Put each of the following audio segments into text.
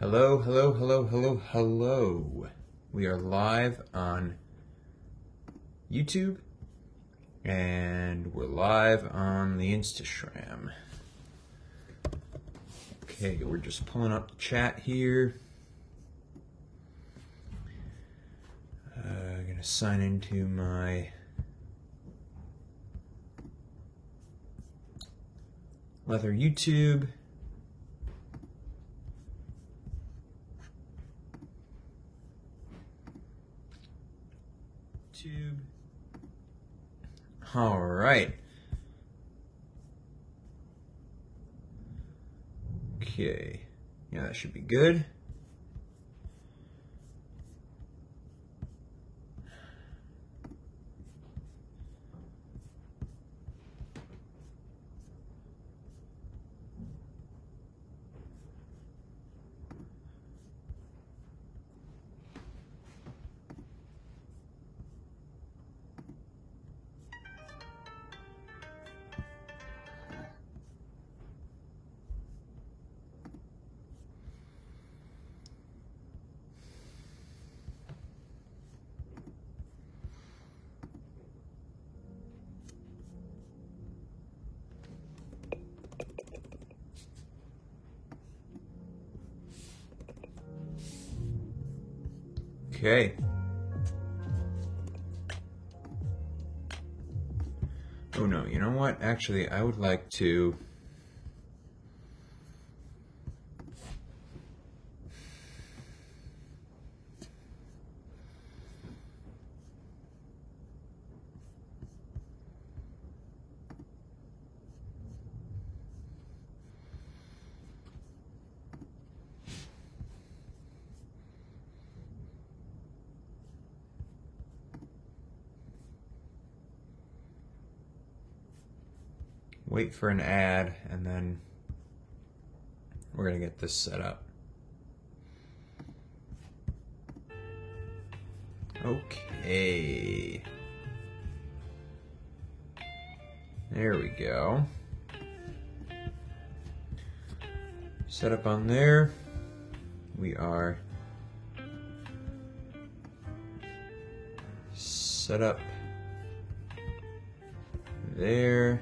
Hello, hello, hello, hello, hello. We are live on YouTube and we're live on the Instagram. Okay, we're just pulling up the chat here. I'm gonna sign into my Leather YouTube. All right. Okay. Yeah, that should be good. Okay. Oh no, you know what? Actually, I would like to wait for an ad and then we're gonna get this set up. Okay. There we go. Set up on there. We are set up there.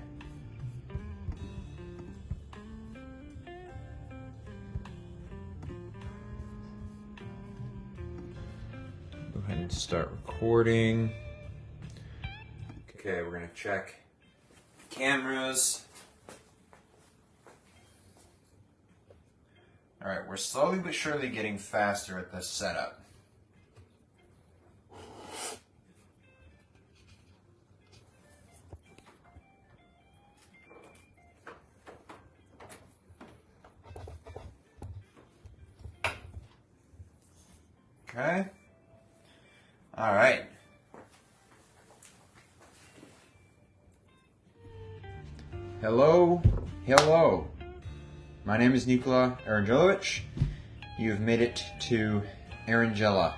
Go ahead and start recording. Okay, we're gonna check cameras. All right, we're slowly but surely getting faster at this setup. Okay. All right. Hello. Hello. My name is Nikola Arangelovich. You've made it to Arangela,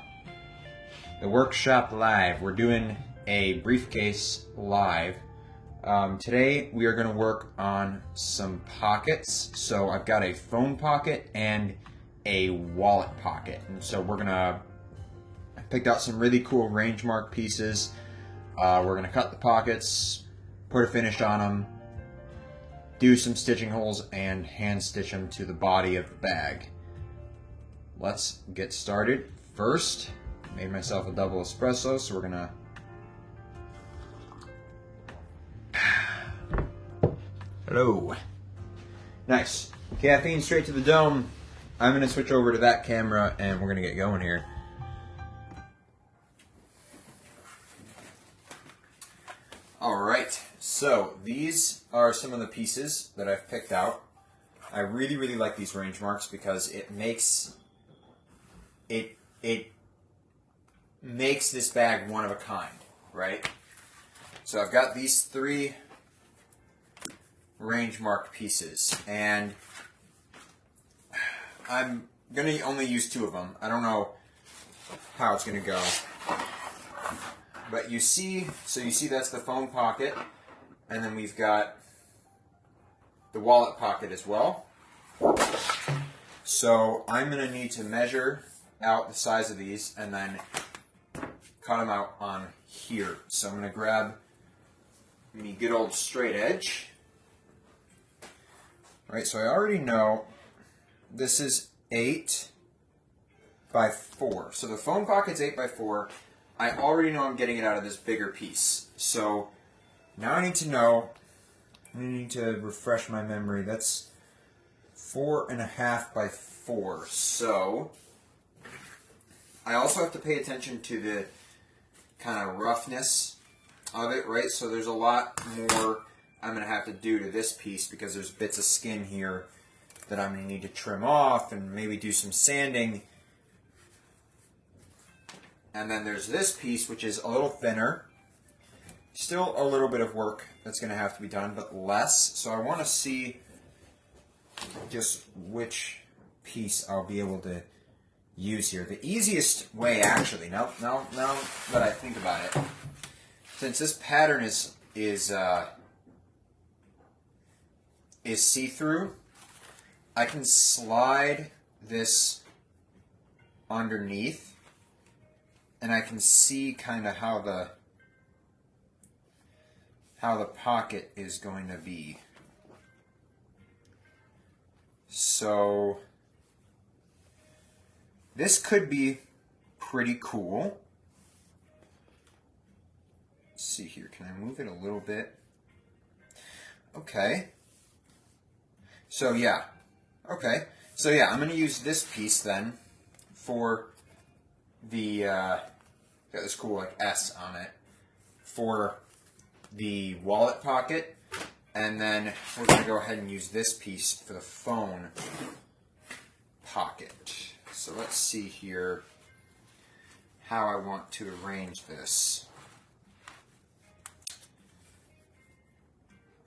the workshop live. We're doing a briefcase live. Today we are going to work on some pockets. So I've got a phone pocket and a wallet pocket. And so I picked out some really cool range mark pieces. We're going to cut the pockets, put a finish on them, do some stitching holes, and hand stitch them to the body of the bag. Let's get started. First, made myself a double espresso, so we're gonna hello. Nice. Caffeine straight to the dome. I'm gonna switch over to that camera and we're gonna get going here. Alright, so these are some of the pieces that I've picked out. I really, really like these range marks because it makes this bag one of a kind, right? So I've got these three range mark pieces, and I'm going to only use two of them. I don't know how it's going to go. But you see that's the phone pocket, and then we've got the wallet pocket as well. So I'm going to need to measure out the size of these and then cut them out on here. So I'm going to grab me good old straight edge. All right, so I already know this is 8 by 4. So the phone pocket's 8 by 4. I already know I'm getting it out of this bigger piece. So now I need to know, I need to refresh my memory. That's 4.5 by 4. So I also have to pay attention to the kind of roughness of it, right? So there's a lot more I'm going to have to do to this piece because there's bits of skin here that I'm going to need to trim off and maybe do some sanding. And then there's this piece, which is a little thinner. Still a little bit of work that's going to have to be done, but less. So I want to see just which piece I'll be able to use here. The easiest way, actually, now that I think about it, since this pattern is see-through, I can slide this underneath, and I can see kind of how the pocket is going to be. So this could be pretty cool. Let's see here, can I move it a little bit? Okay. So yeah, okay. So yeah, I'm going to use this piece then for the, got this cool like S on it, for the wallet pocket. And then we're going to go ahead and use this piece for the phone pocket. So let's see here how I want to arrange this.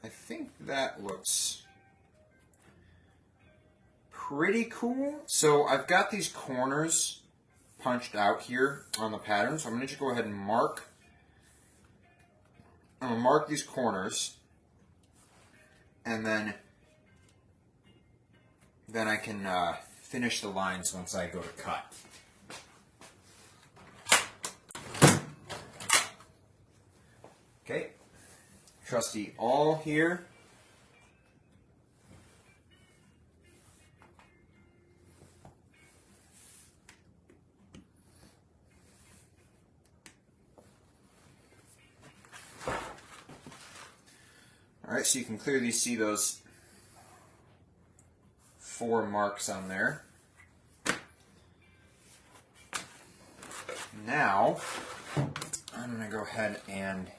I think that looks pretty cool. So I've got these corners punched out here on the pattern. So I'm going to just go ahead and mark. I'm going to mark these corners. And then I can finish the lines once I go to cut. Okay, trusty awl here. All right, so you can clearly see those 4 marks on there. Now, I'm going to go ahead and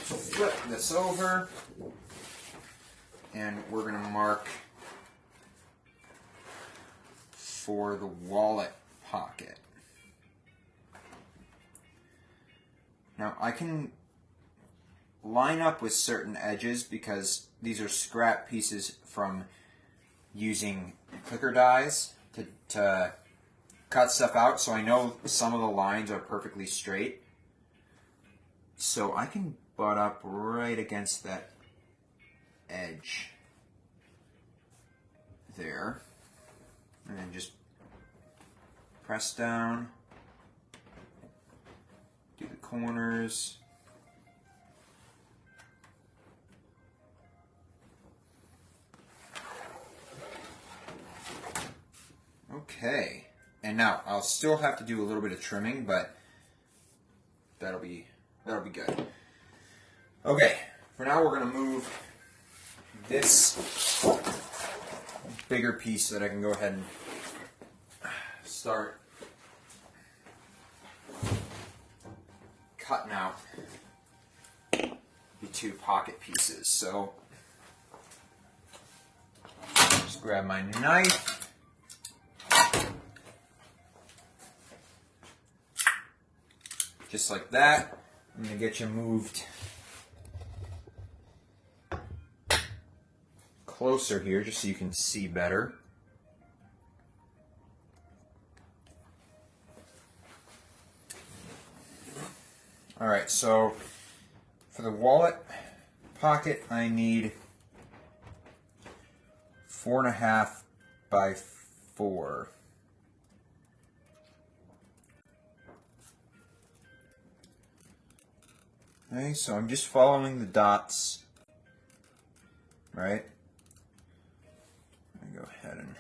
flip this over, and we're going to mark for the wallet pocket. Now, I can line up with certain edges because these are scrap pieces from using clicker dies to cut stuff out, so I know some of the lines are perfectly straight. So I can butt up right against that edge there, and then just press down, do the corners. Okay, and now I'll still have to do a little bit of trimming, but that'll be good. Okay, for now we're going to move this bigger piece so that I can go ahead and start cutting out the 2 pocket pieces. So just grab my knife. Just like that. I'm going to get you moved closer here just so you can see better. Alright, so for the wallet pocket I need 4.5 by 4. Okay, so I'm just following the dots, right? Let me go ahead and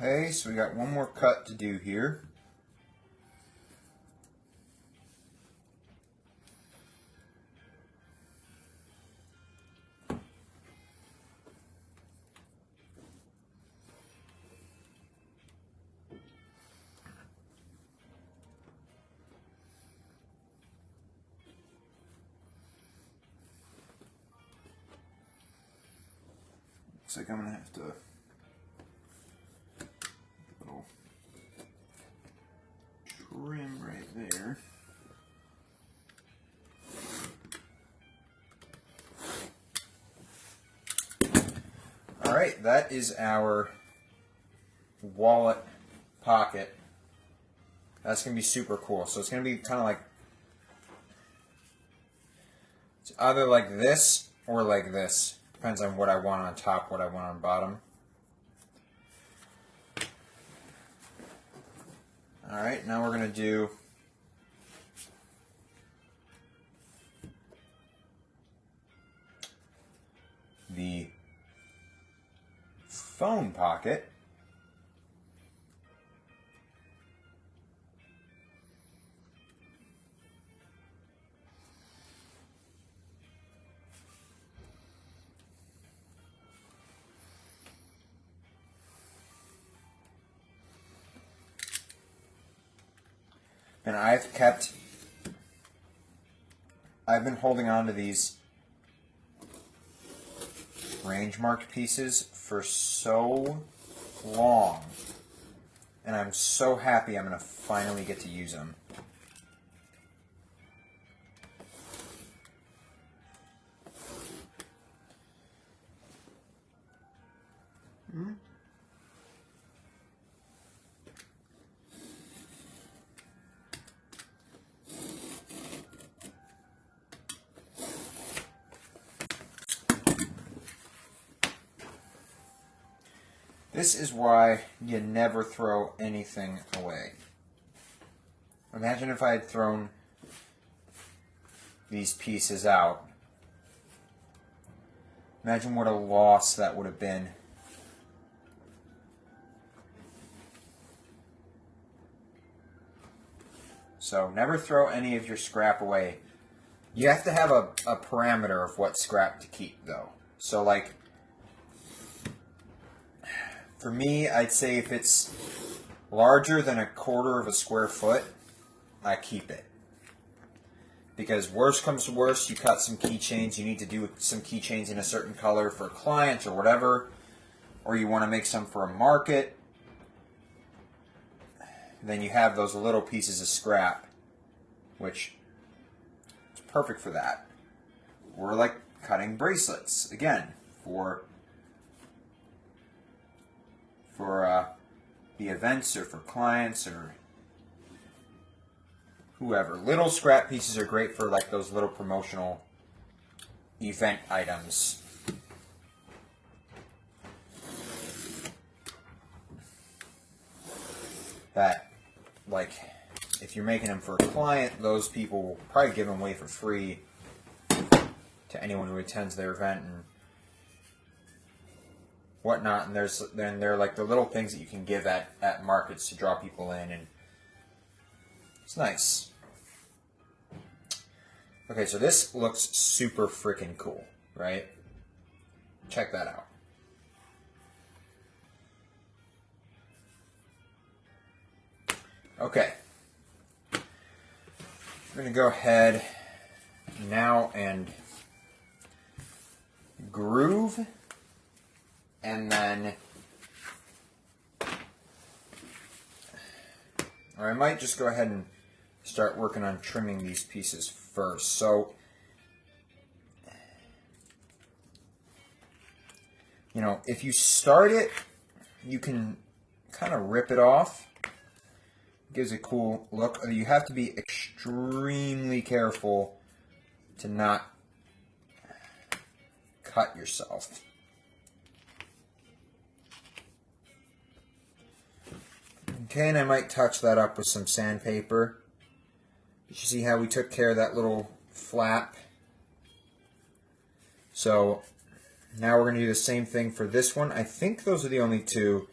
okay, so we got one more cut to do here. Looks like I'm gonna have to little trim right there. All right, that is our wallet pocket. That's gonna be super cool. So it's gonna be kind of like, it's either like this or like this. Depends on what I want on top, what I want on bottom. All right, now we're gonna do the phone pocket. And I've been holding on to these range marked pieces for so long, and I'm so happy I'm going to finally get to use them. This is why you never throw anything away. Imagine if I had thrown these pieces out. Imagine what a loss that would have been. So never throw any of your scrap away. You have to have a parameter of what scrap to keep, though. So like, for me, I'd say if it's larger than 1/4 of a square foot, I keep it. Because worst comes to worst, you cut some keychains, you need to do some keychains in a certain color for clients or whatever, or you want to make some for a market, then you have those little pieces of scrap, which is perfect for that. Or like cutting bracelets, again, for the events or for clients or whoever. Little scrap pieces are great for like those little promotional event items. that, like, if you're making them for a client, those people will probably give them away for free to anyone who attends their event and whatnot. And then they're like the little things that you can give at markets to draw people in, and it's nice. Okay, so this looks super freaking cool, right? Check that out. Okay. We're going to go ahead now and groove, and then, or I might just go ahead and start working on trimming these pieces first. So, you know, if you start it, you can kind of rip it off. Gives a cool look. You have to be extremely careful to not cut yourself. Okay, and I might touch that up with some sandpaper. You see how we took care of that little flap? So now we're going to do the same thing for this one. I think those are the only two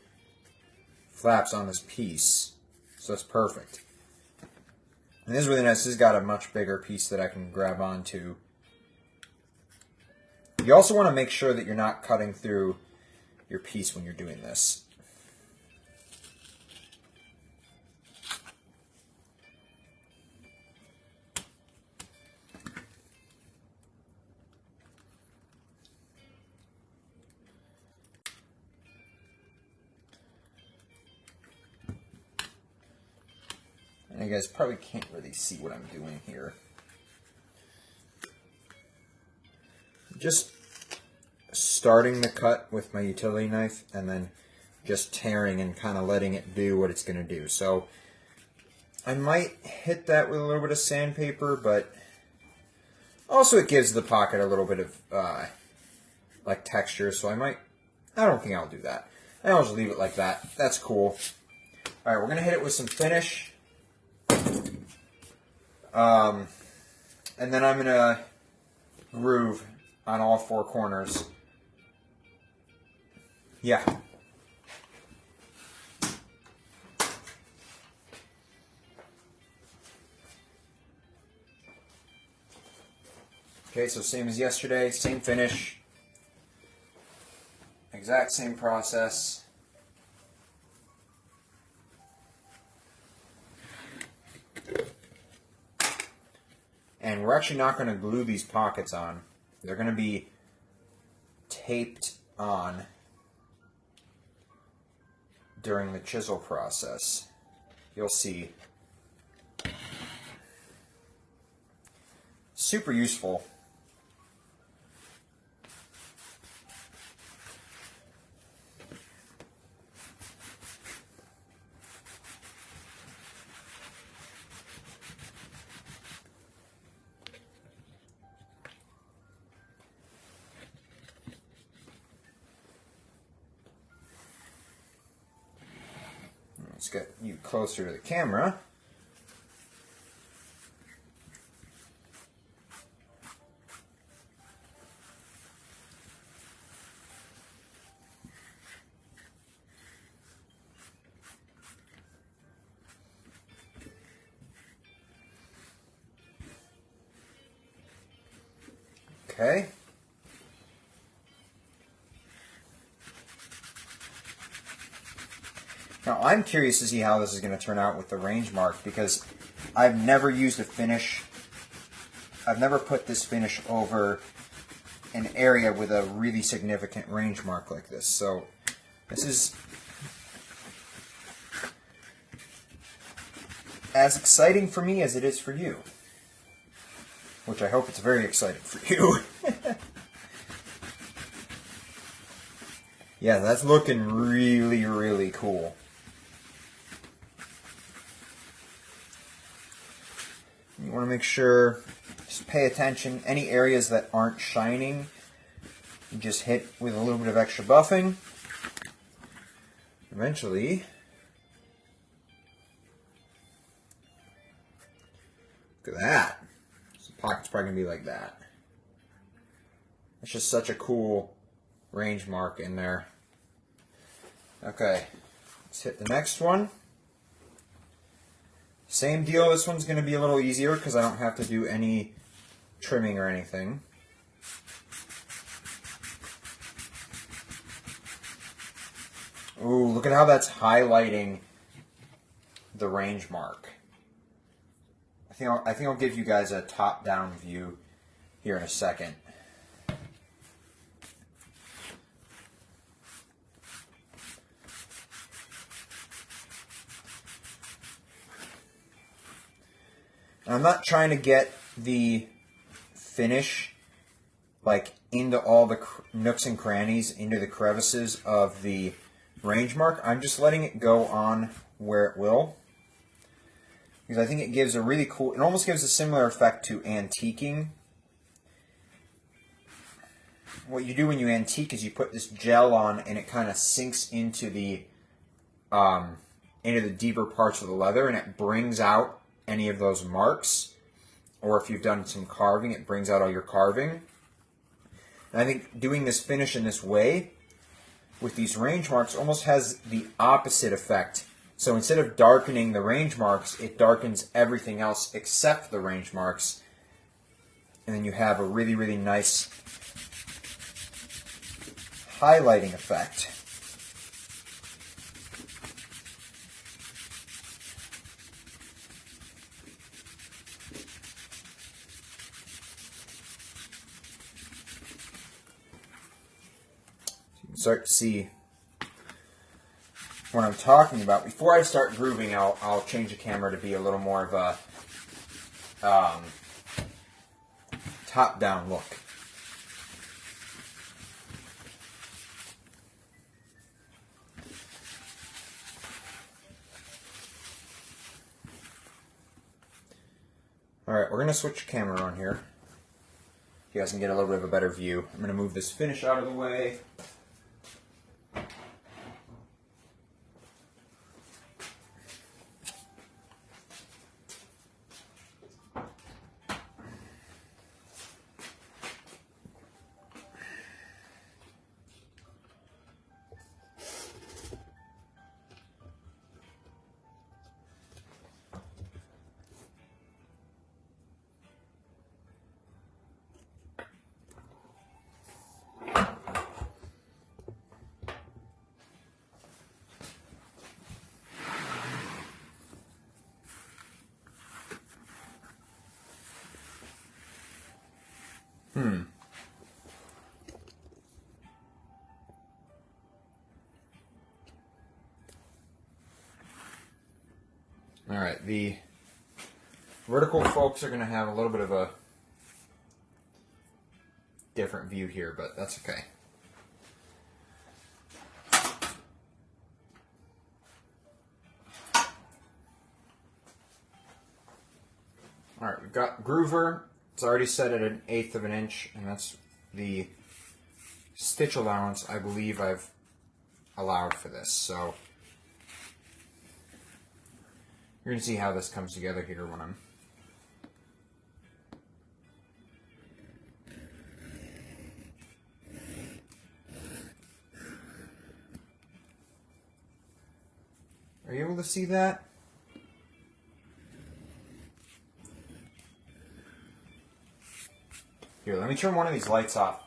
flaps on this piece. So that's perfect. And this is really nice. This has got a much bigger piece that I can grab onto. You also want to make sure that you're not cutting through your piece when you're doing this. And you guys probably can't really see what I'm doing here. Just starting the cut with my utility knife and then just tearing and kind of letting it do what it's going to do. So I might hit that with a little bit of sandpaper, but also it gives the pocket a little bit of like texture. So I don't think I'll do that. I'll just leave it like that. That's cool. All right, we're going to hit it with some finish. And then I'm going to groove on all four corners. Yeah. Okay, so same as yesterday, same finish. Exact same process. And we're actually not going to glue these pockets on. They're going to be taped on during the chisel process. You'll see. Super useful. Let's get you closer to the camera. Okay. Now I'm curious to see how this is going to turn out with the range mark, because I've never used a finish. I've never put this finish over an area with a really significant range mark like this. So this is as exciting for me as it is for you. Which I hope it's very exciting for you. Yeah, that's looking really, really cool. You want to make sure, just pay attention, any areas that aren't shining, you just hit with a little bit of extra buffing. Eventually, Look at that. So the pocket's probably going to be like that. It's just such a cool range mark in there. Okay, let's hit the next one. Same deal, this one's going to be a little easier because I don't have to do any trimming or anything. Ooh, look at how that's highlighting the range mark. I think I'll give you guys a top-down view here in a second. I'm not trying to get the finish like into all the nooks and crannies, into the crevices of the range mark. I'm just letting it go on where it will, because I think it gives a really cool, it almost gives a similar effect to antiquing. What you do when you antique is you put this gel on and it kind of sinks into the deeper parts of the leather, and it brings out any of those marks. Or if you've done some carving, it brings out all your carving. And I think doing this finish in this way with these range marks almost has the opposite effect. So instead of darkening the range marks, it darkens everything else except the range marks. And then you have a really, really nice highlighting effect. Start to see what I'm talking about. Before I start grooving, I'll change the camera to be a little more of a top-down look. Alright, we're going to switch the camera on here. You guys can get a little bit of a better view. I'm going to move this finish out of the way. Alright, the vertical folks are going to have a little bit of a different view here, but that's okay. Alright, we've got groover. It's already set at 1/8 of an inch, and that's the stitch allowance I believe I've allowed for this. So you're going to see how this comes together here when I'm Are you able to see that? Here, let me turn one of these lights off.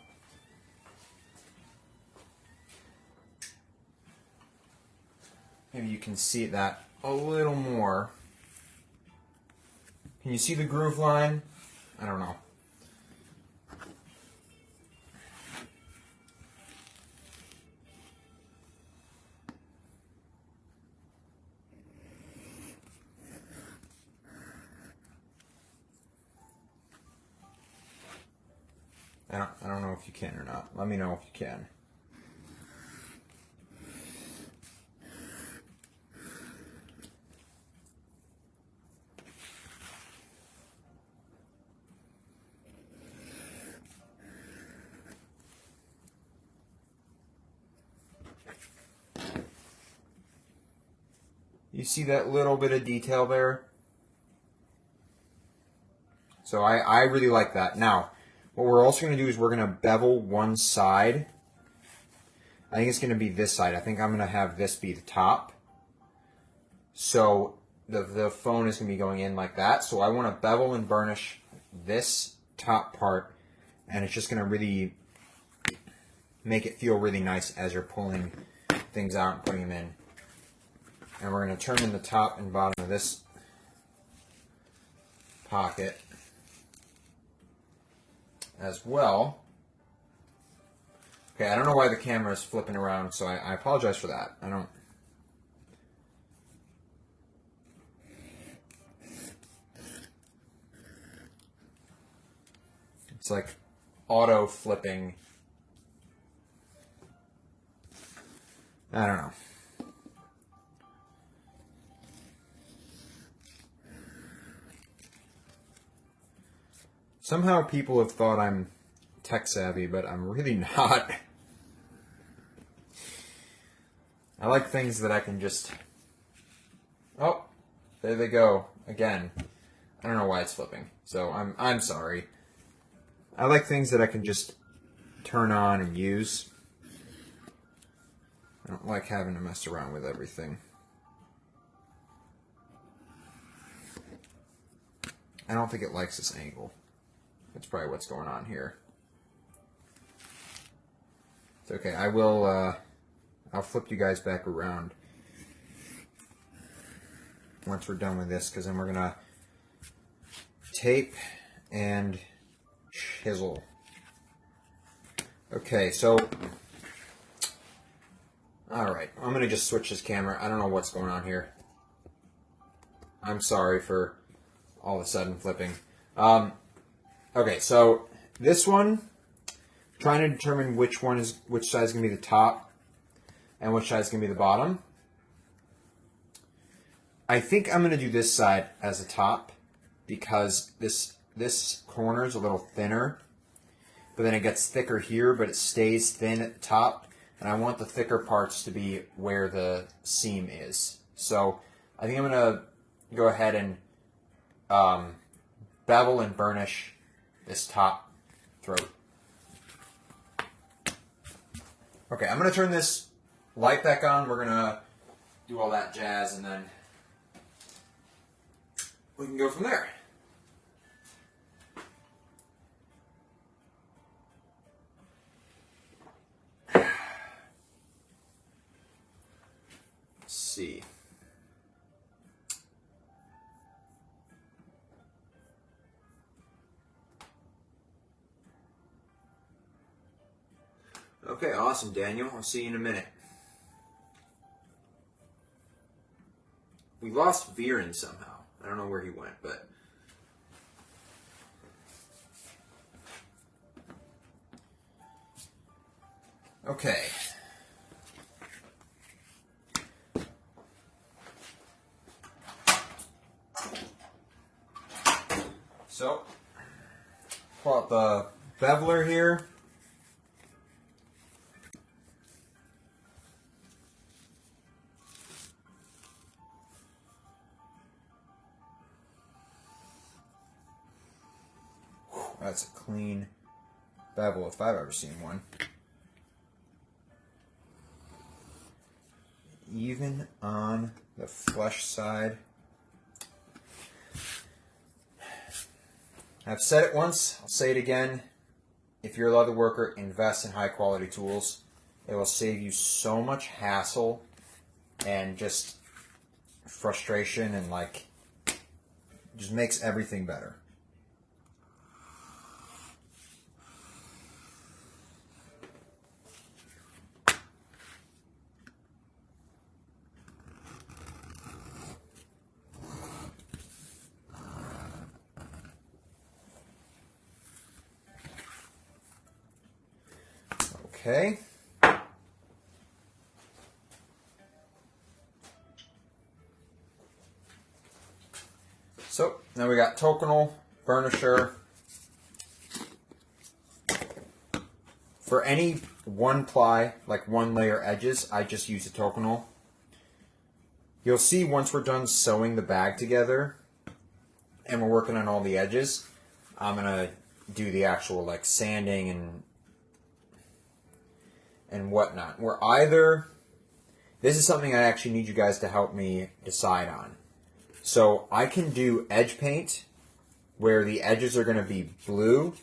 Maybe you can see that a little more. Can you see the groove line? I don't know. I don't know if you can or not. Let me know if you can. You see that little bit of detail there? So I really like that. Now, what we're also going to do is we're going to bevel one side. I think it's going to be this side. I think I'm going to have this be the top. So the phone is going to be going in like that. So I want to bevel and burnish this top part, and it's just going to really make it feel really nice as you're pulling things out and putting them in. And we're going to turn in the top and bottom of this pocket as well. Okay, I don't know why the camera is flipping around, so I apologize for that. It's like auto flipping. I don't know. Somehow people have thought I'm tech savvy, but I'm really not. I like things that I can just... Oh, there they go again. I don't know why it's flipping, so I'm sorry. I like things that I can just turn on and use. I don't like having to mess around with everything. I don't think it likes this angle. That's probably what's going on here. It's okay. I'll flip you guys back around once we're done with this, because then we're gonna tape and chisel. Okay, so all right, I'm gonna just switch this camera. I don't know what's going on here. I'm sorry for all of a sudden flipping. Okay, so this one, trying to determine which side is gonna be the top and which side is gonna be the bottom. I think I'm gonna do this side as the top because this corner is a little thinner, but then it gets thicker here, but it stays thin at the top, and I want the thicker parts to be where the seam is. So I think I'm gonna go ahead and bevel and burnish this top throat. Okay, I'm gonna turn this light back on. We're gonna do all that jazz, and then we can go from there. Let's see. Okay, awesome, Daniel. I'll see you in a minute. We lost Viren somehow. I don't know where he went, but... Okay. So, pull out the beveler here. That's a clean bevel if I've ever seen one. Even on the flesh side. I've said it once, I'll say it again. If you're a leather worker, invest in high quality tools. It will save you so much hassle and just frustration, and like just makes everything better. Okay. So now we got toconal, burnisher. For any one ply, like one layer edges, I just use a toconal. You'll see once we're done sewing the bag together and we're working on all the edges, I'm gonna do the actual like sanding and whatnot. This is something I actually need you guys to help me decide on. So I can do edge paint where the edges are going to be blue.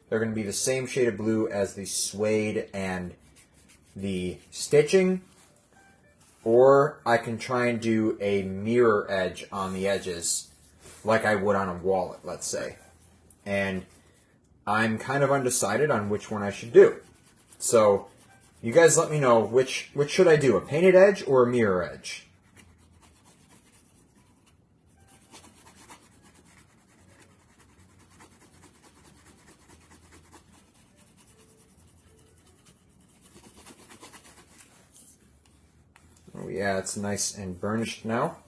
They're going to be the same shade of blue as the suede and the stitching. Or I can try and do a mirror edge on the edges like I would on a wallet, let's say. And I'm kind of undecided on which one I should do. So you guys let me know which should I do, a painted edge or a mirror edge? Oh yeah, it's nice and burnished now.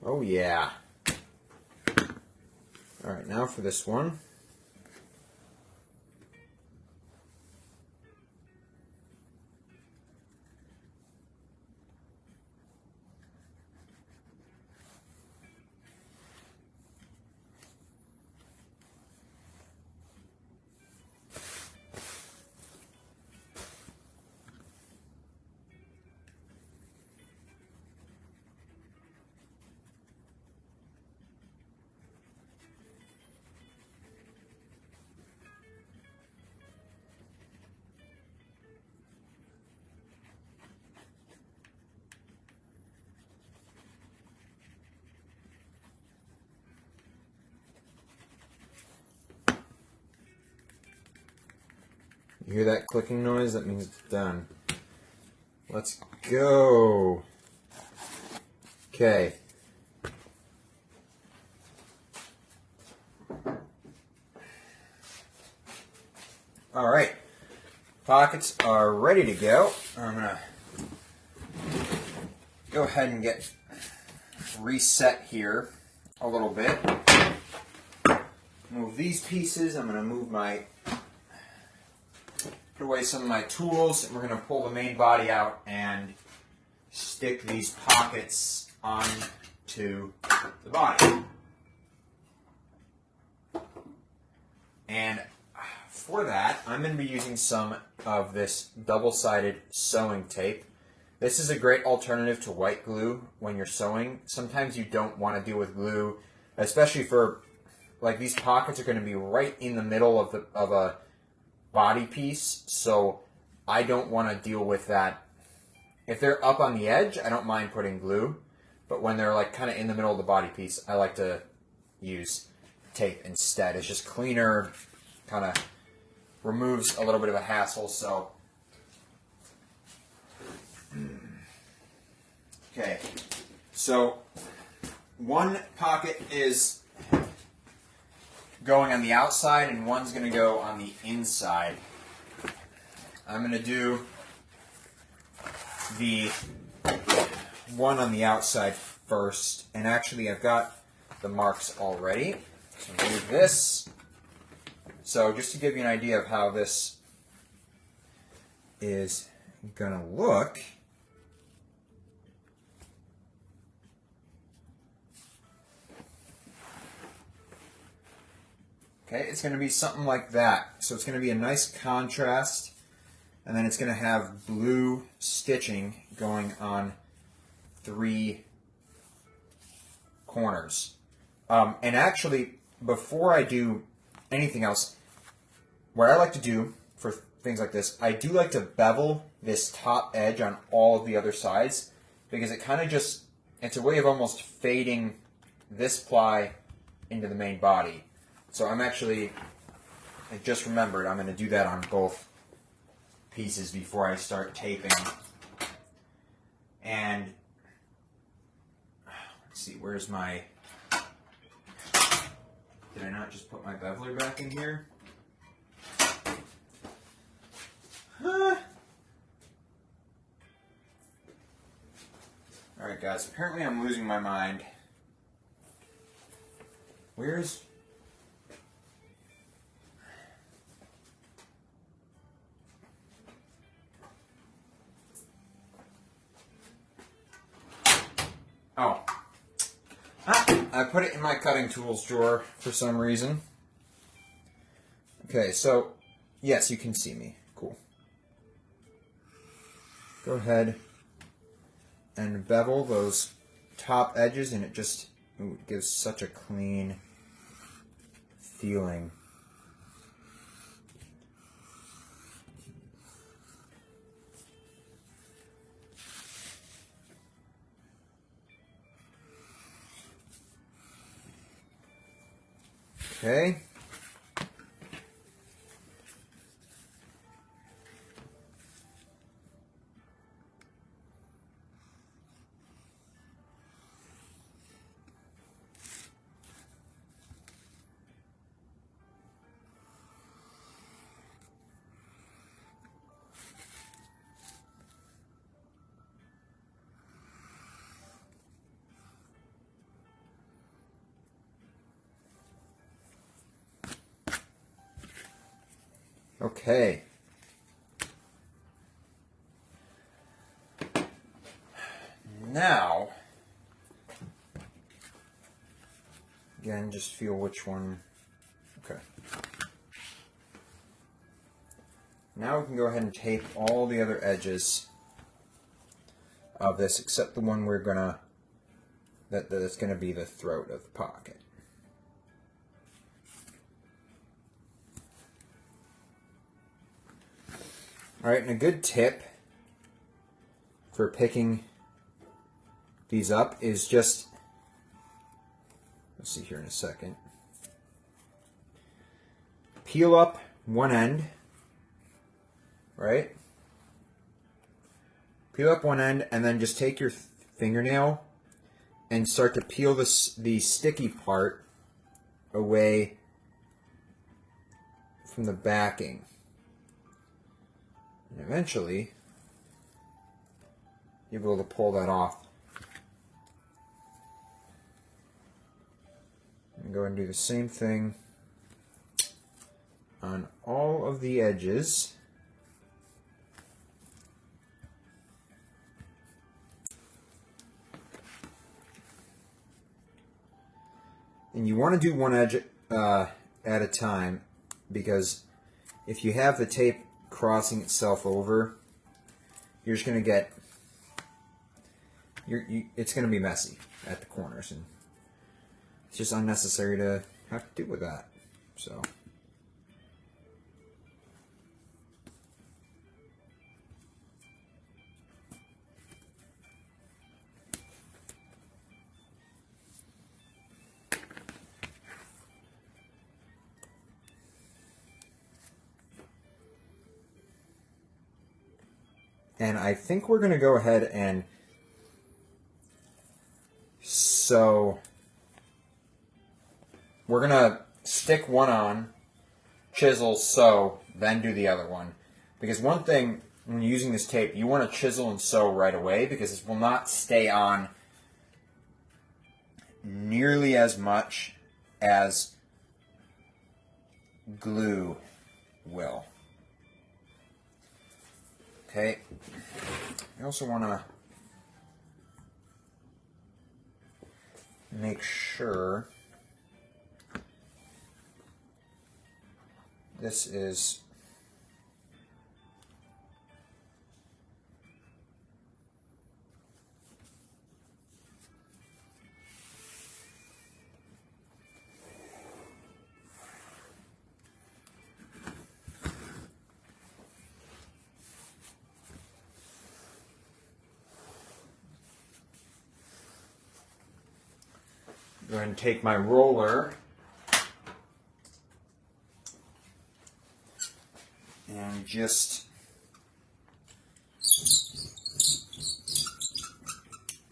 Oh yeah. Alright, now for this one. You hear that clicking noise? That means it's done. Let's go. Okay. All right. Pockets are ready to go. I'm going to go ahead and get reset here a little bit. Move these pieces. I'm going to move put away some of my tools, and we're going to pull the main body out and stick these pockets onto the body. And for that, I'm going to be using some of this double-sided sewing tape. This is a great alternative to white glue when you're sewing. Sometimes you don't want to deal with glue, especially for, like, these pockets are going to be right in the middle of a body piece, so I don't want to deal with that. If they're up on the edge, I don't mind putting glue, but when they're like kind of in the middle of the body piece, I like to use tape instead. It's just cleaner, kind of removes a little bit of a hassle. So okay, so one pocket is going on the outside and one's going to go on the inside. I'm going to do the one on the outside first, and actually I've got the marks already. So move this. So just to give you an idea of how this is going to look, okay, it's going to be something like that. So it's going to be a nice contrast, and then it's going to have blue stitching going on 3 corners. And actually, before I do anything else, what I like to do for things like this, I do like to bevel this top edge on all of the other sides, because it kind of just, it's a way of almost fading this ply into the main body. So I just remembered, I'm going to do that on both pieces before I start taping. And let's see, where's my, did I not just put my beveler back in here? Alright guys, apparently I'm losing my mind. Where's... I put it in my cutting tools drawer for some reason. Okay, so yes, you can see me. Cool. Go ahead and bevel those top edges, and it just it gives such a clean feeling. Okay. Okay. Now, again, just feel which one. Okay. Now we can go ahead and tape all the other edges of this except the one we're gonna, that's gonna be the throat of the pocket. Alright, and a good tip for picking these up is just, let's see here in a second, peel up one end, right? Peel up one end and then just take your fingernail and start to peel the sticky part away from the backing. And eventually, you'll be able to pull that off. And go and do the same thing on all of the edges. And you want to do one edge at a time, because if you have the tape crossing itself over, you're just going to get, it's going to be messy at the corners, and it's just unnecessary to have to deal with that. So and I think we're going to go ahead and sew. We're going to stick one on, chisel, sew, then do the other one. Because one thing, when you're using this tape, you want to chisel and sew right away, because it will not stay on nearly as much as glue will. Okay, I also want to make sure this is go ahead and take my roller and just,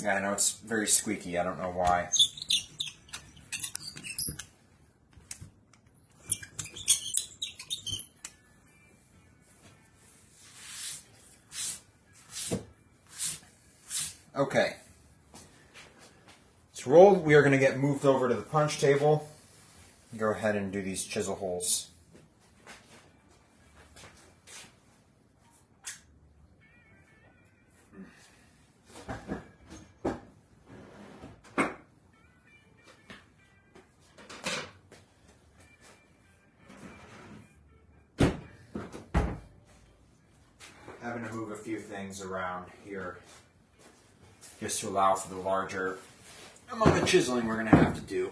yeah, I know it's very squeaky, I don't know why. Okay. It's rolled. We are going to get moved over to the punch table. Go ahead and do these chisel holes. having to move a few things around here just to allow for the larger amount of chiseling we're going to have to do.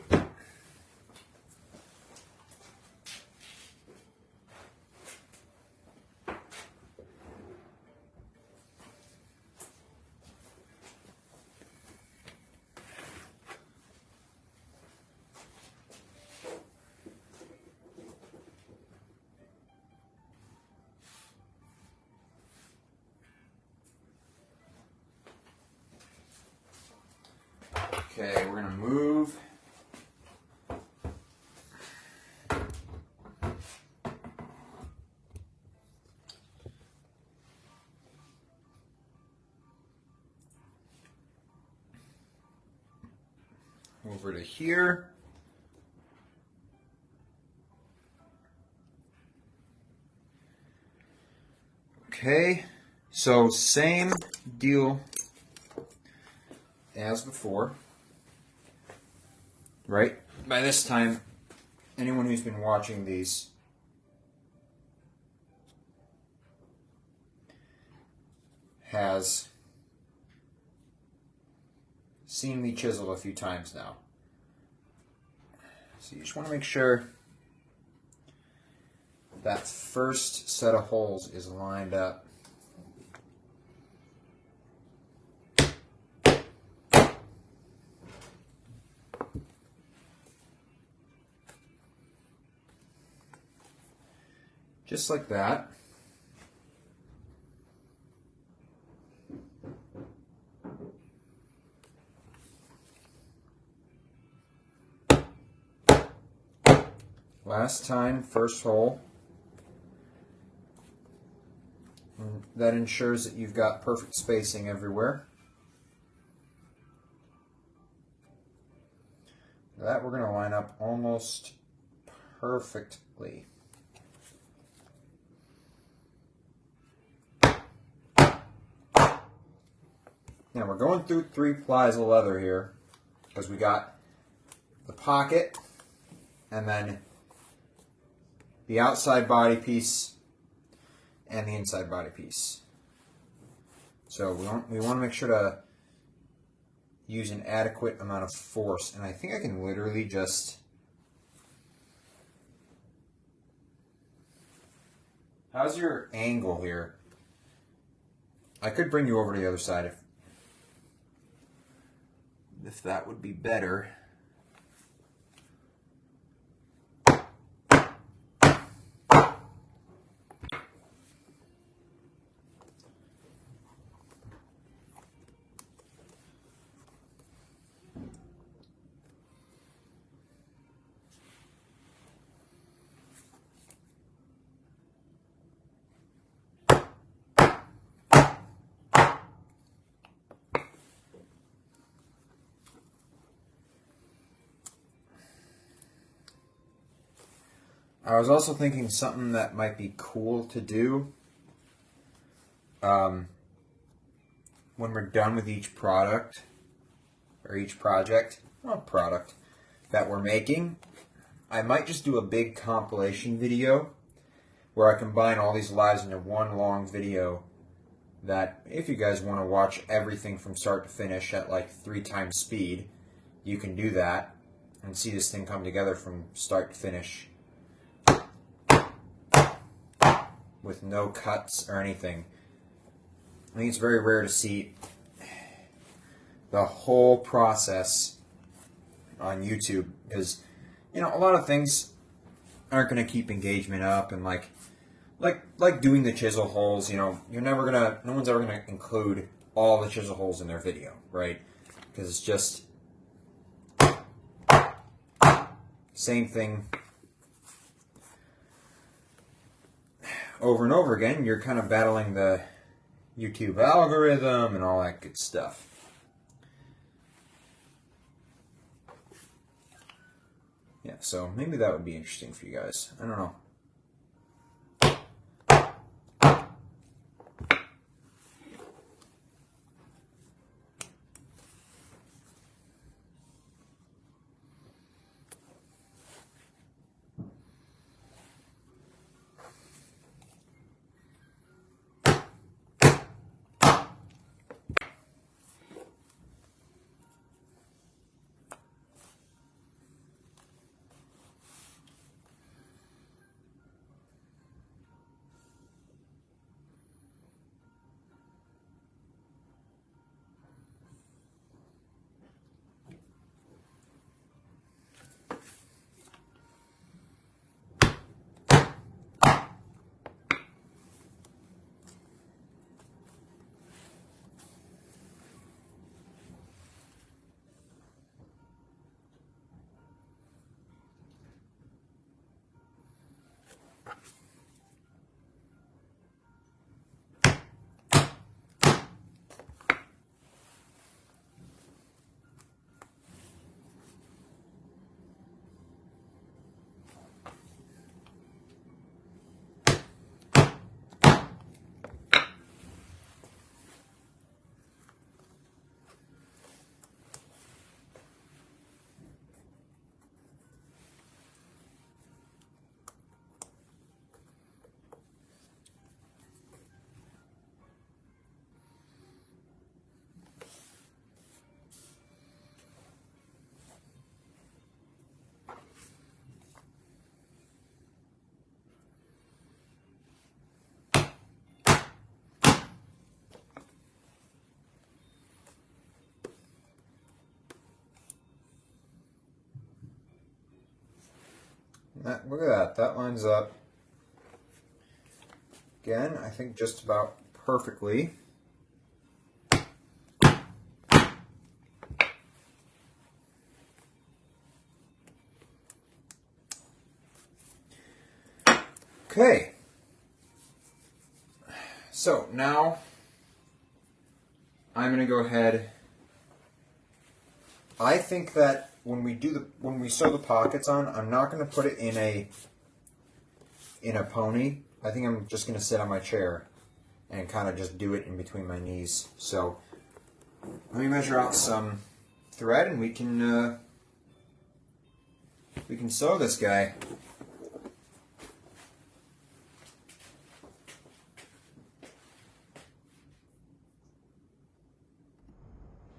Okay, we're going to move over to here. Okay, so same deal as before. Right? By this time, anyone who's been watching these has seen me chisel a few times now. So you just want to make sure that first set of holes is lined up. Just like that. Last time, first hole. And that ensures that you've got perfect spacing everywhere. That we're going to line up almost perfectly. Now we're going through 3 plies of leather here because we got the pocket and then the outside body piece and the inside body piece. So we want to make sure to use an adequate amount of force, and I think I can literally just how's your angle here? I could bring you over to the other side if that would be better. I was also thinking something that might be cool to do when we're done with each product or each project that we're making. I might just do a big compilation video where I combine all these lives into one long video that if you guys want to watch everything from start to finish at like 3 times speed, you can do that and see this thing come together from start to finish with no cuts or anything. I think it's very rare to see the whole process on YouTube because, you know, a lot of things aren't going to keep engagement up, and like doing the chisel holes, you know, no one's ever going to include all the chisel holes in their video, right? Because it's just same thing over and over again. You're kind of battling the YouTube algorithm and all that good stuff. Yeah, so maybe that would be interesting for you guys. I don't know. Look at that. That lines up. Again, I think just about perfectly. Okay. So now I'm going to go ahead. I think that when we sew the pockets on, I'm not going to put it in a pony. I think I'm just going to sit on my chair and kind of just do it in between my knees. So let me measure out some thread and we can sew this guy.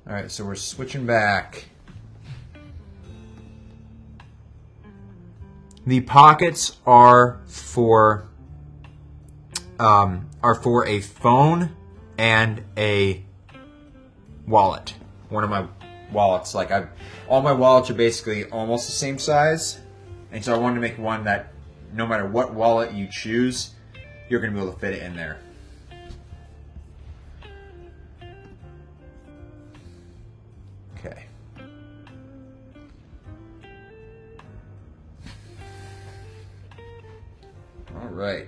All right, so we're switching back. The pockets are for a phone and a wallet. One of my wallets, all my wallets are basically almost the same size, and so I wanted to make one that no matter what wallet you choose, you're going to be able to fit it in there. Okay. All right.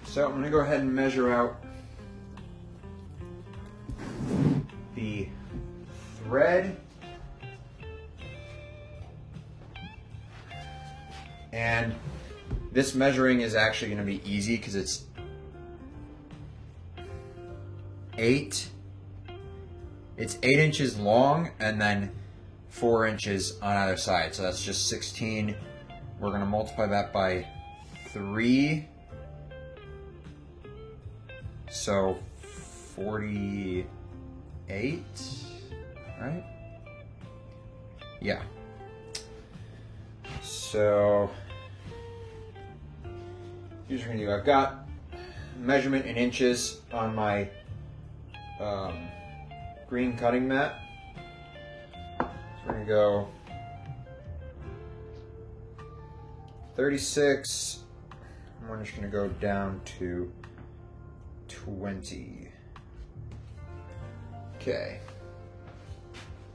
So I'm going to go ahead and measure out the thread and this measuring is actually going to be easy because it's 8 inches long and then 4 inches on either side, so that's just 16. We're going to multiply that by 3, so 48, right? Yeah. So here's what we're going to do. I've got measurement in inches on my green cutting mat. So we're going to go 36. I'm just going to go down to 20. Okay.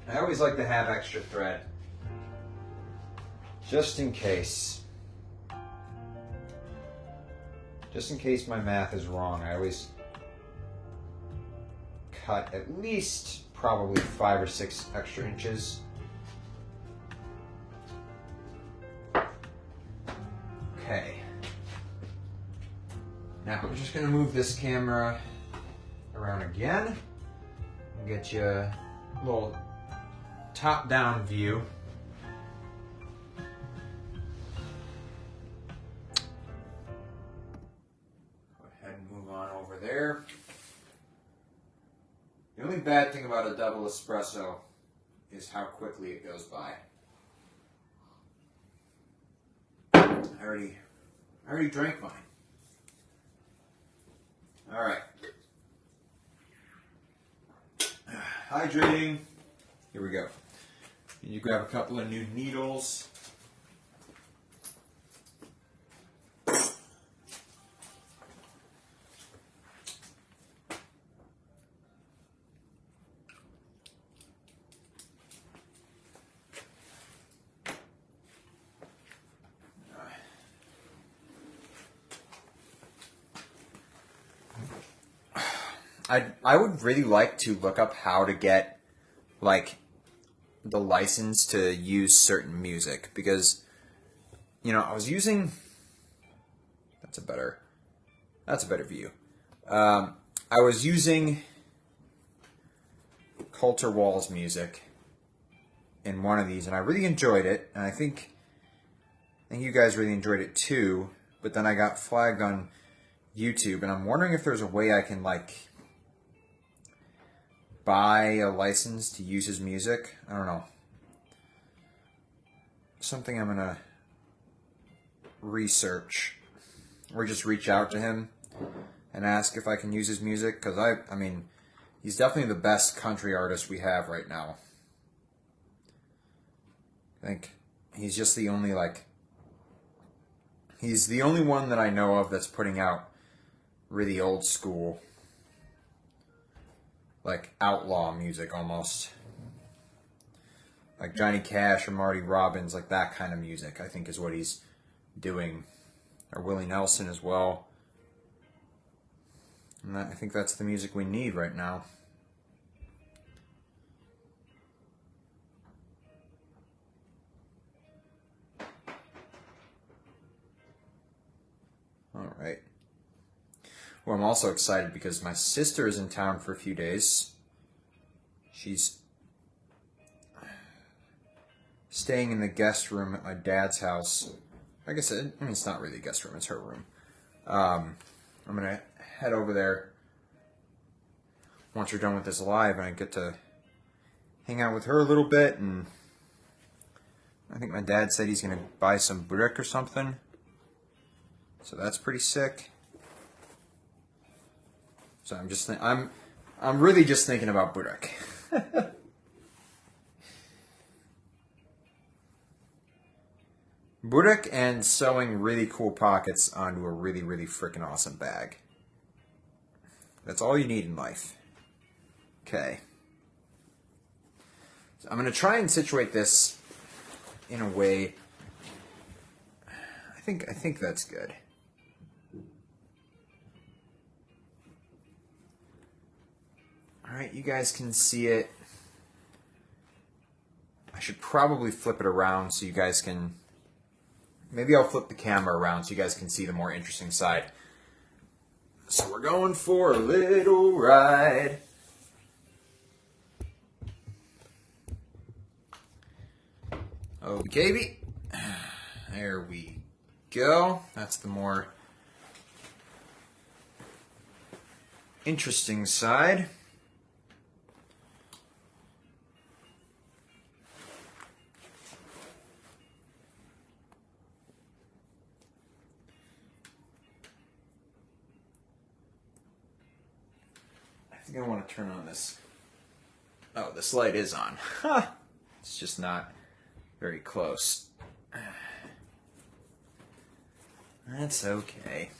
I always like to have extra thread, just in case. Just in case my math is wrong, I always cut at least probably 5 or 6 extra inches. Okay. Now I'm just gonna move this camera around again and get you a little top-down view. Go ahead and move on over there. The only bad thing about a double espresso is how quickly it goes by. I already drank mine. All right. Hydrating. Here we go. You grab a couple of new needles. I would really like to look up how to get the license to use certain music, because I was using that's a better view. I was using Coulter Wall's music in one of these and I really enjoyed it, and I think you guys really enjoyed it too, but then I got flagged on YouTube and I'm wondering if there's a way I can buy a license to use his music. I don't know. Something I'm gonna research, or just reach out to him and ask if I can use his music, because I mean, he's definitely the best country artist we have right now. I think he's just the only, like, he's the only one that I know of that's putting out really old school, like, outlaw music almost. Like Johnny Cash or Marty Robbins, like that kind of music, I think is what he's doing. Or Willie Nelson as well. And I think that's the music we need right now. Alright. Well, I'm also excited because my sister is in town for a few days. She's staying in the guest room at my dad's house. Like I said, I mean, it's not really a guest room, it's her room. I'm going to head over there once we're done with this live, and I get to hang out with her a little bit, and I think my dad said he's going to buy some brick or something. So that's pretty sick. So I'm really just thinking about brick. Burek and sewing really cool pockets onto a really, really freaking awesome bag. That's all you need in life. Okay. So I'm going to try and situate this in a way. I think that's good. Alright, you guys can see it. I should probably flip it around so you guys can... Maybe I'll flip the camera around so you guys can see the more interesting side. So we're going for a little ride. Okay, there we go. That's the more interesting side. I think I want to turn on this. Oh, this light is on. It's just not very close. That's okay.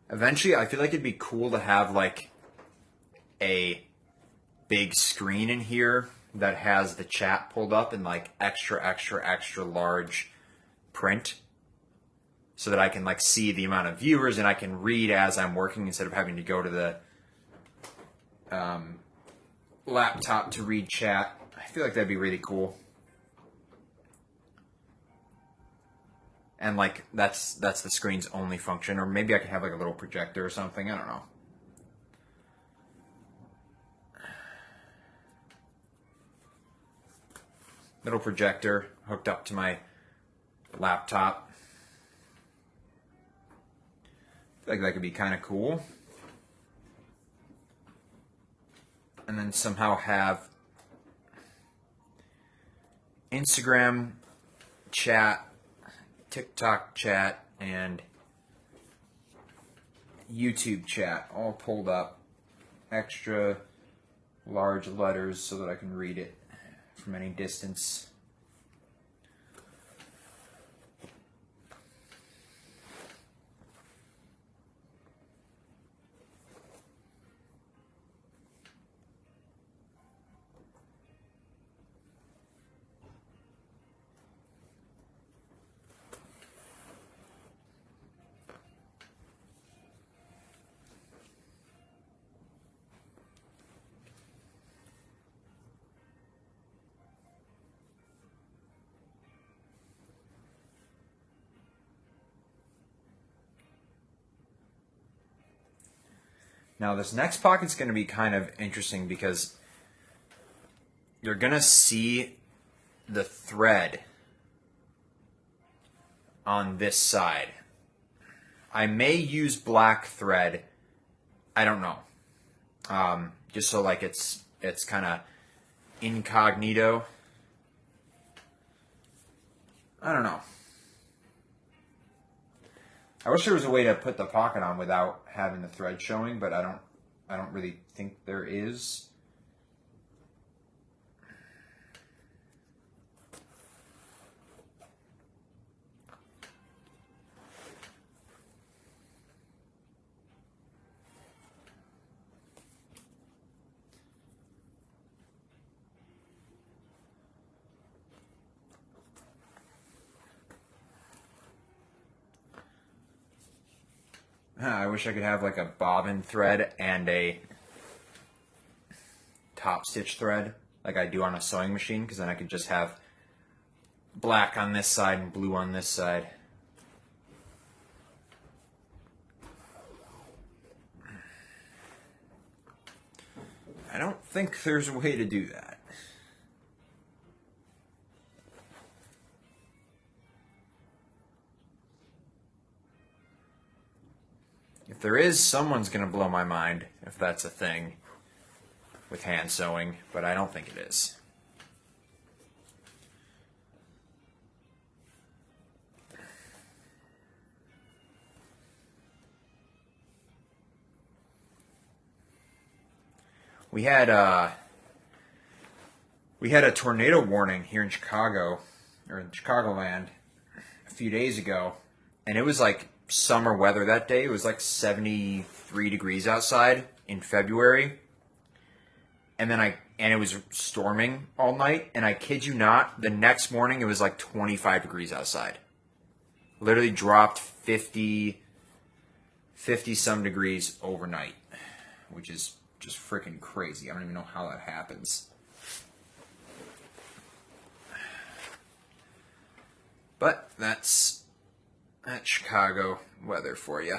Eventually, I feel like it'd be cool to have like a big screen in here that has the chat pulled up in like extra large print, so that I can like see the amount of viewers and I can read as I'm working instead of having to go to the laptop to read chat. I feel like that'd be really cool. And like that's the screen's only function, or maybe I could have like a little projector or something. I don't know. Little projector hooked up to my laptop. I feel like that could be kind of cool. And then somehow have Instagram chat, TikTok chat, and YouTube chat all pulled up. Extra large letters so that I can read it from any distance. Now this next pocket's going to be kind of interesting because you're going to see the thread on this side. I may use black thread. I don't know. Just so like it's kind of incognito. I don't know. I wish there was a way to put the pocket on without having the thread showing, but I don't really think there is. I wish I could have like a bobbin thread and a top stitch thread like I do on a sewing machine, because then I could just have black on this side and blue on this side. I don't think there's a way to do that. If there is, someone's going to blow my mind if that's a thing with hand sewing, but I don't think it is. We had a tornado warning here in Chicago, or in Chicagoland, a few days ago, and it was like summer weather that day. It was like 73 degrees outside in February, and it was storming all night, and I kid you not, the next morning it was like 25 degrees outside. Literally dropped 50 some degrees overnight, which is just freaking crazy. I don't even know how that happens. But that's Chicago weather for you.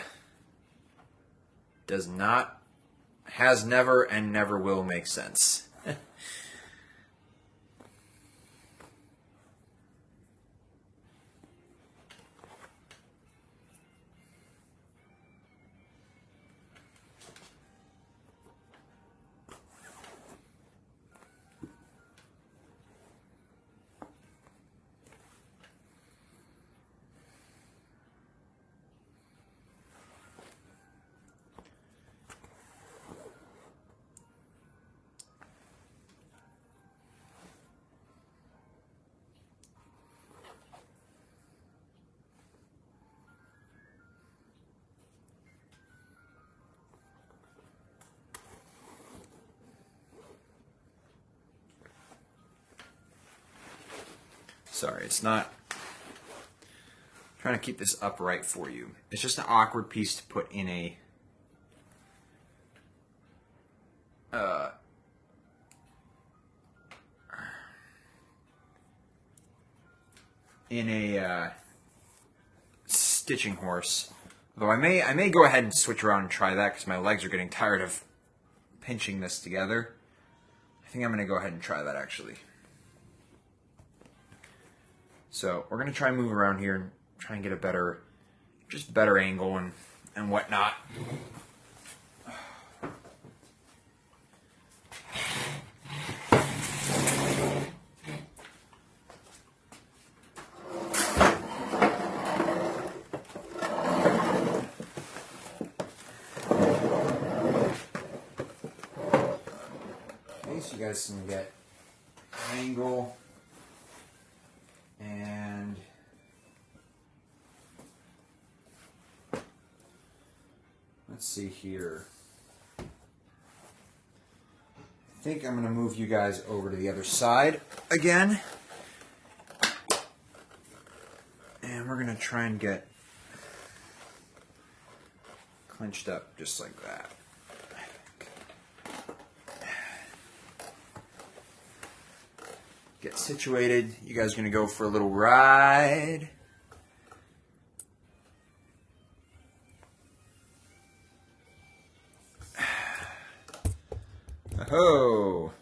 Does not, has never, and never will make sense. Sorry, it's not. I'm trying to keep this upright for you. It's just an awkward piece to put in a stitching horse. Though I may go ahead and switch around and try that because my legs are getting tired of pinching this together. I think I'm going to go ahead and try that actually. So we're going to try and move around here and try and get a better angle and whatnot. Okay, so you guys can get an angle. And let's see here. I think I'm going to move you guys over to the other side again. And we're going to try and get clinched up just like that. Get situated. You guys are going to go for a little ride. Oh.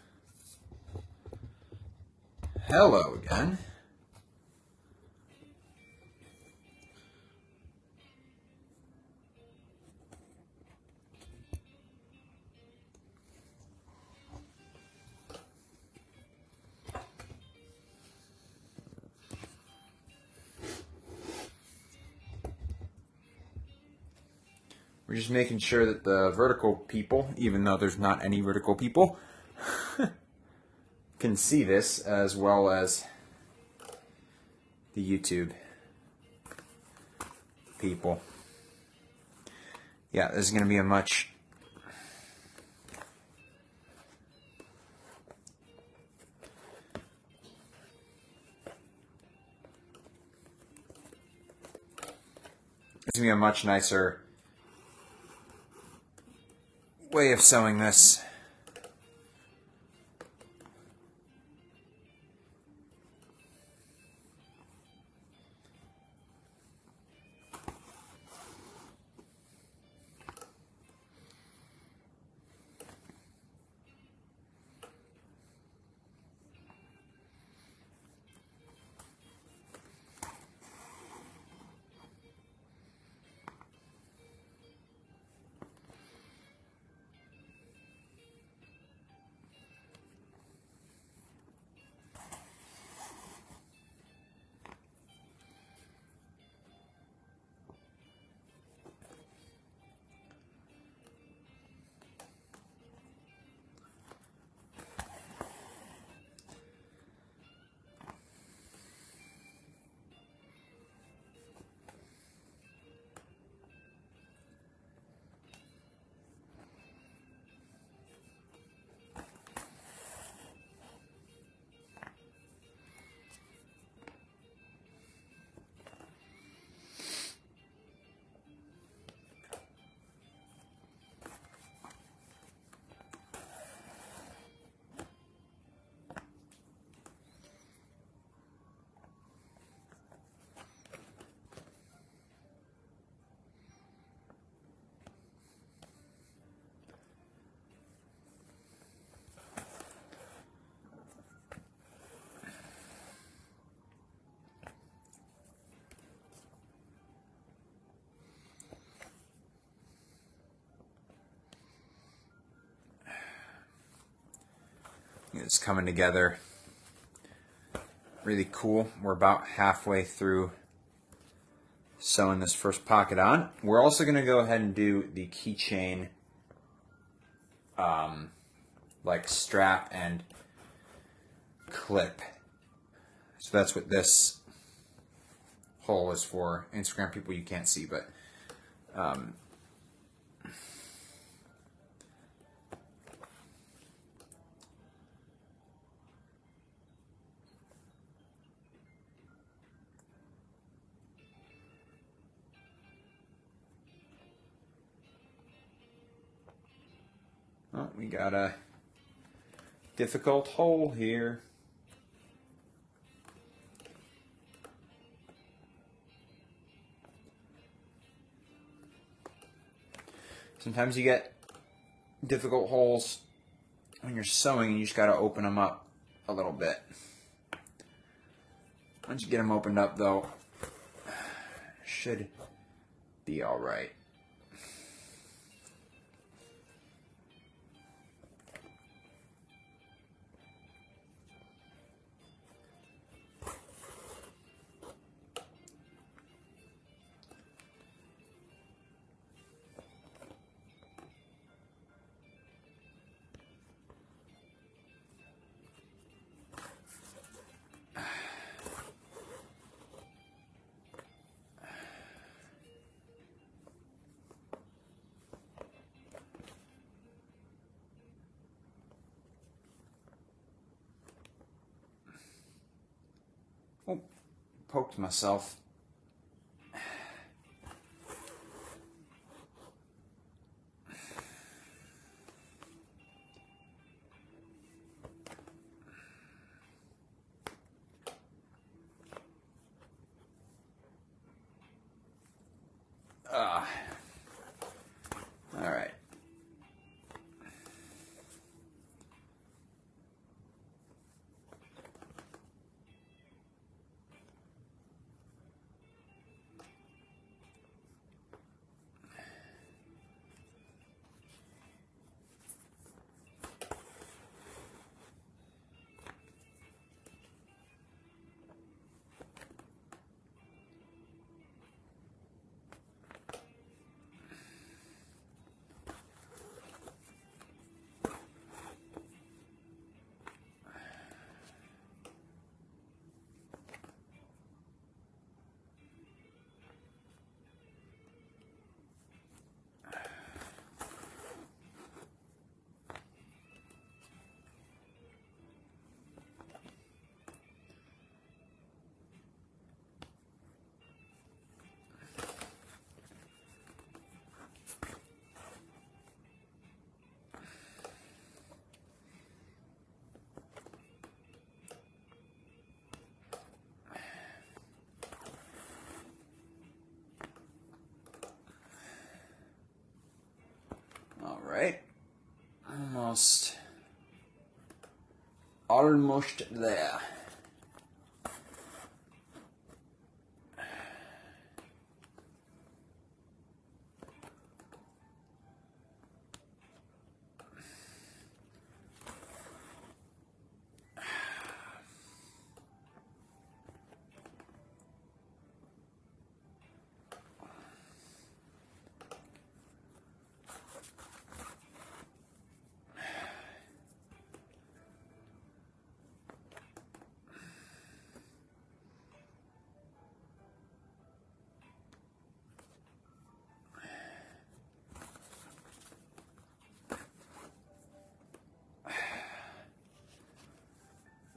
Hello again. We're just making sure that the vertical people, even though there's not any vertical people, can see this as well as the YouTube people. Yeah, this is going to be a much nicer way of sewing this. It's coming together really cool. We're about halfway through sewing this first pocket on. We're also going to go ahead and do the keychain like strap and clip. So that's what this hole is for. Instagram people, you can't see, but oh, we got a difficult hole here. Sometimes you get difficult holes when you're sewing and you just got to open them up a little bit. Once you get them opened up though, should be all right. Oh, poked myself. All right. almost there.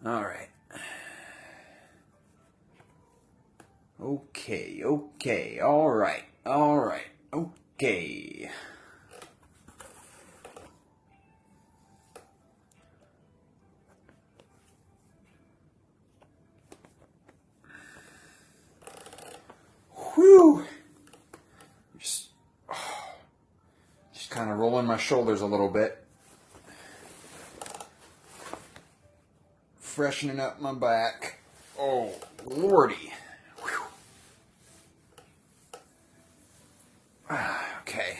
All right. Okay. All right. Okay. Whew. Just kind of rolling my shoulders a little bit. Freshening up my back. Oh, Lordy. Whew. Okay.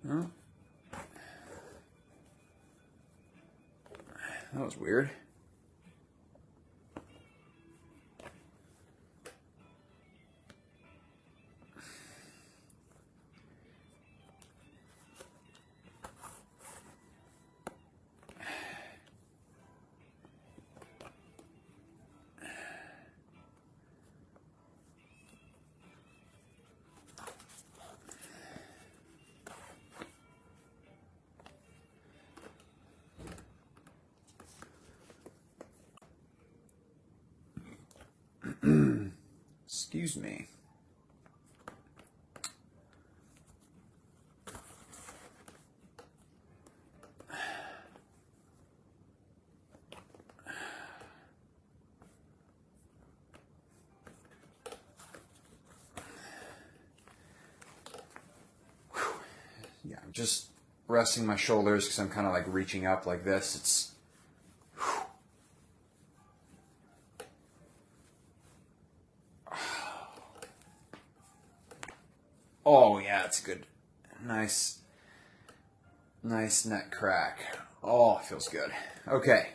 Huh? That was weird. Excuse me. Yeah, I'm just resting my shoulders because I'm kind of like reaching up like this. It's oh yeah, it's good. Nice neck crack. Oh, it feels good. Okay.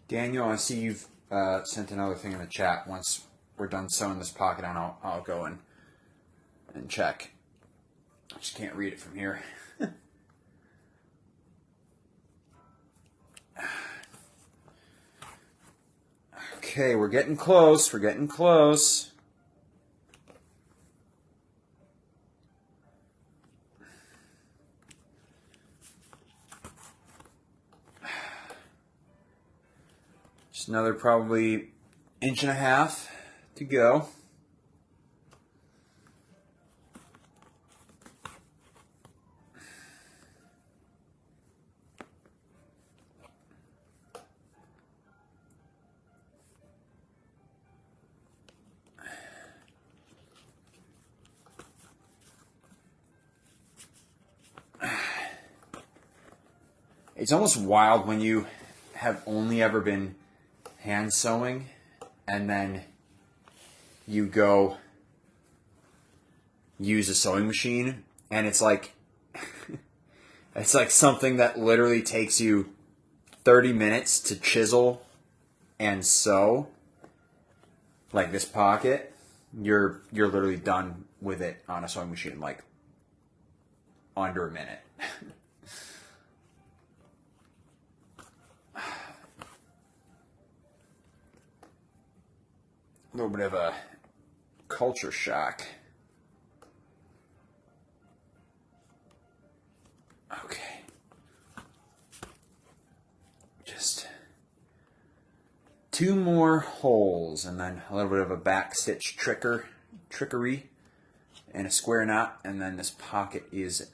Daniel, I see you've sent another thing in the chat. Once we're done sewing this pocket on, I'll go and check. I just can't read it from here. Okay, we're getting close. We're getting close. Just another probably 1.5 inches to go. It's almost wild when you have only ever been hand sewing and then you go use a sewing machine and it's like something that literally takes you 30 minutes to chisel and sew, like this pocket. You're literally done with it on a sewing machine like under a minute. A little bit of a culture shock. Okay. Just 2 more holes and then a little bit of a back stitch trickery and a square knot, and then this pocket is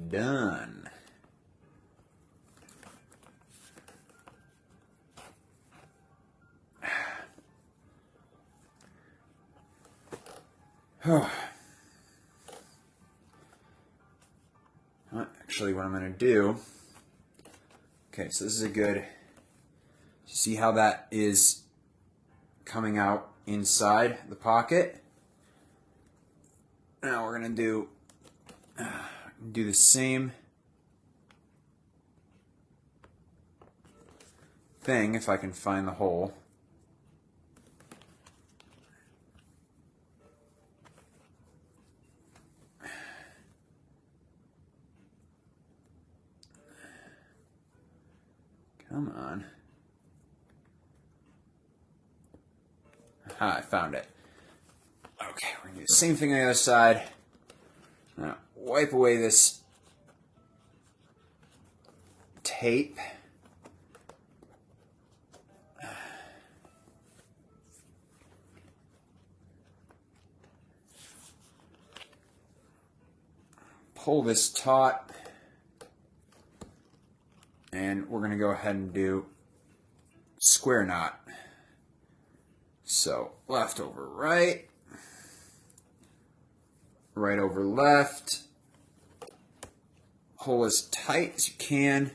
done. Actually, what I'm going to do, okay, so this is a good, see how that is coming out inside the pocket? Now we're going to do the same thing if I can find the hole. Come on. Aha, I found it. Okay, we're going to do the same thing on the other side. Now, wipe away this tape. Pull this taut. And we're going to go ahead and do square knot. So left over right, right over left. Pull as tight as you can.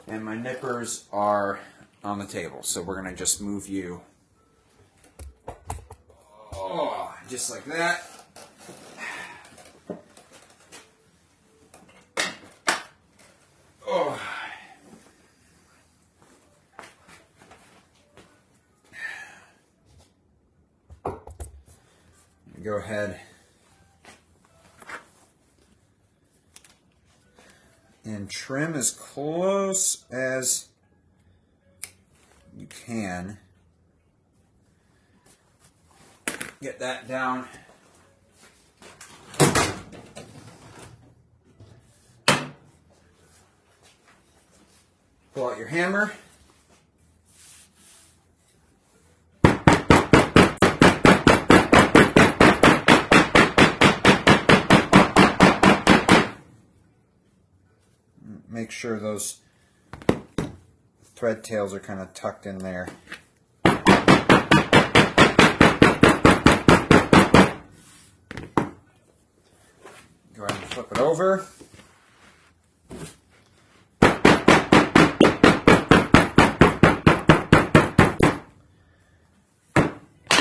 And my nippers are on the table, so we're going to just move you just like that. Go ahead and trim as close as you can. Get that down. Pull out your hammer. Make sure those thread tails are kind of tucked in there. Go ahead and flip it over.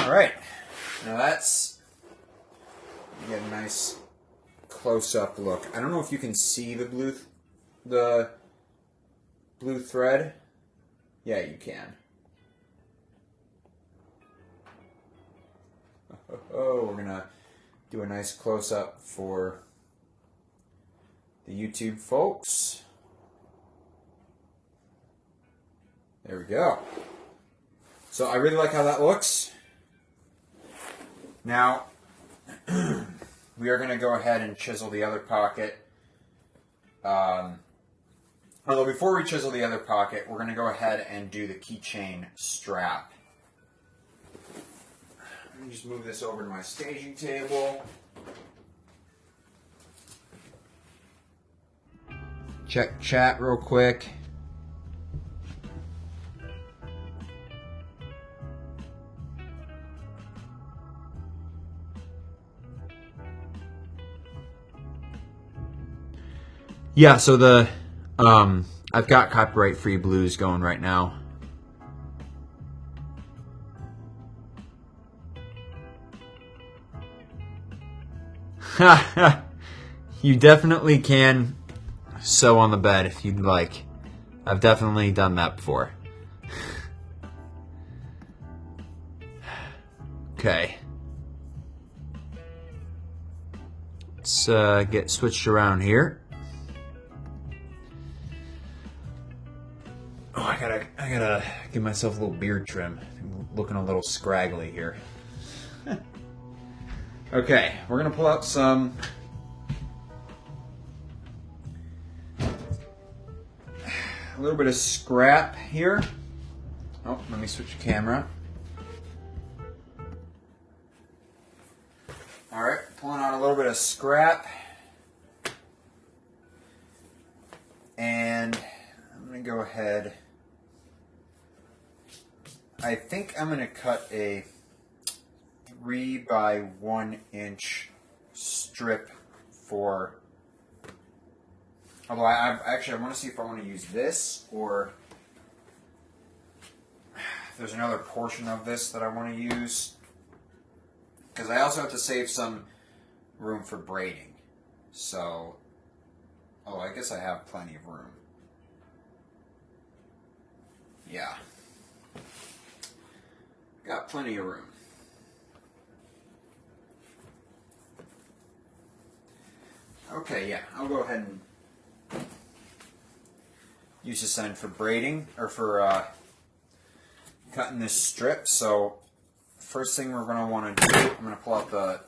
All right, now that's, you get a nice close-up look. I don't know if you can see the blue thread. Yeah, you can. Oh, we're gonna do a nice close-up for the YouTube folks. There we go. So I really like how that looks. Now, we are going to go ahead and chisel the other pocket. Although before we chisel the other pocket, we're going to go ahead and do the keychain strap. Let me just move this over to my staging table. Check chat real quick. Yeah, so the I've got copyright-free blues going right now. You definitely can sew on the bed if you'd like. I've definitely done that before. Okay. Let's get switched around here. Oh, I gotta give myself a little beard trim. I'm looking a little scraggly here. Okay, we're gonna pull out a little bit of scrap here. Oh, let me switch the camera. All right, pulling out a little bit of scrap. And I'm gonna go ahead. I think I'm going to cut a 3 by 1 inch strip for, although I want to see if I want to use this or there's another portion of this that I want to use, because I also have to save some room for braiding. So, oh, I guess I have plenty of room. Yeah. Got plenty of room. Okay, yeah, I'll go ahead and use this end for braiding, or for cutting this strip. So, first thing we're going to want to do, I'm going to pull out the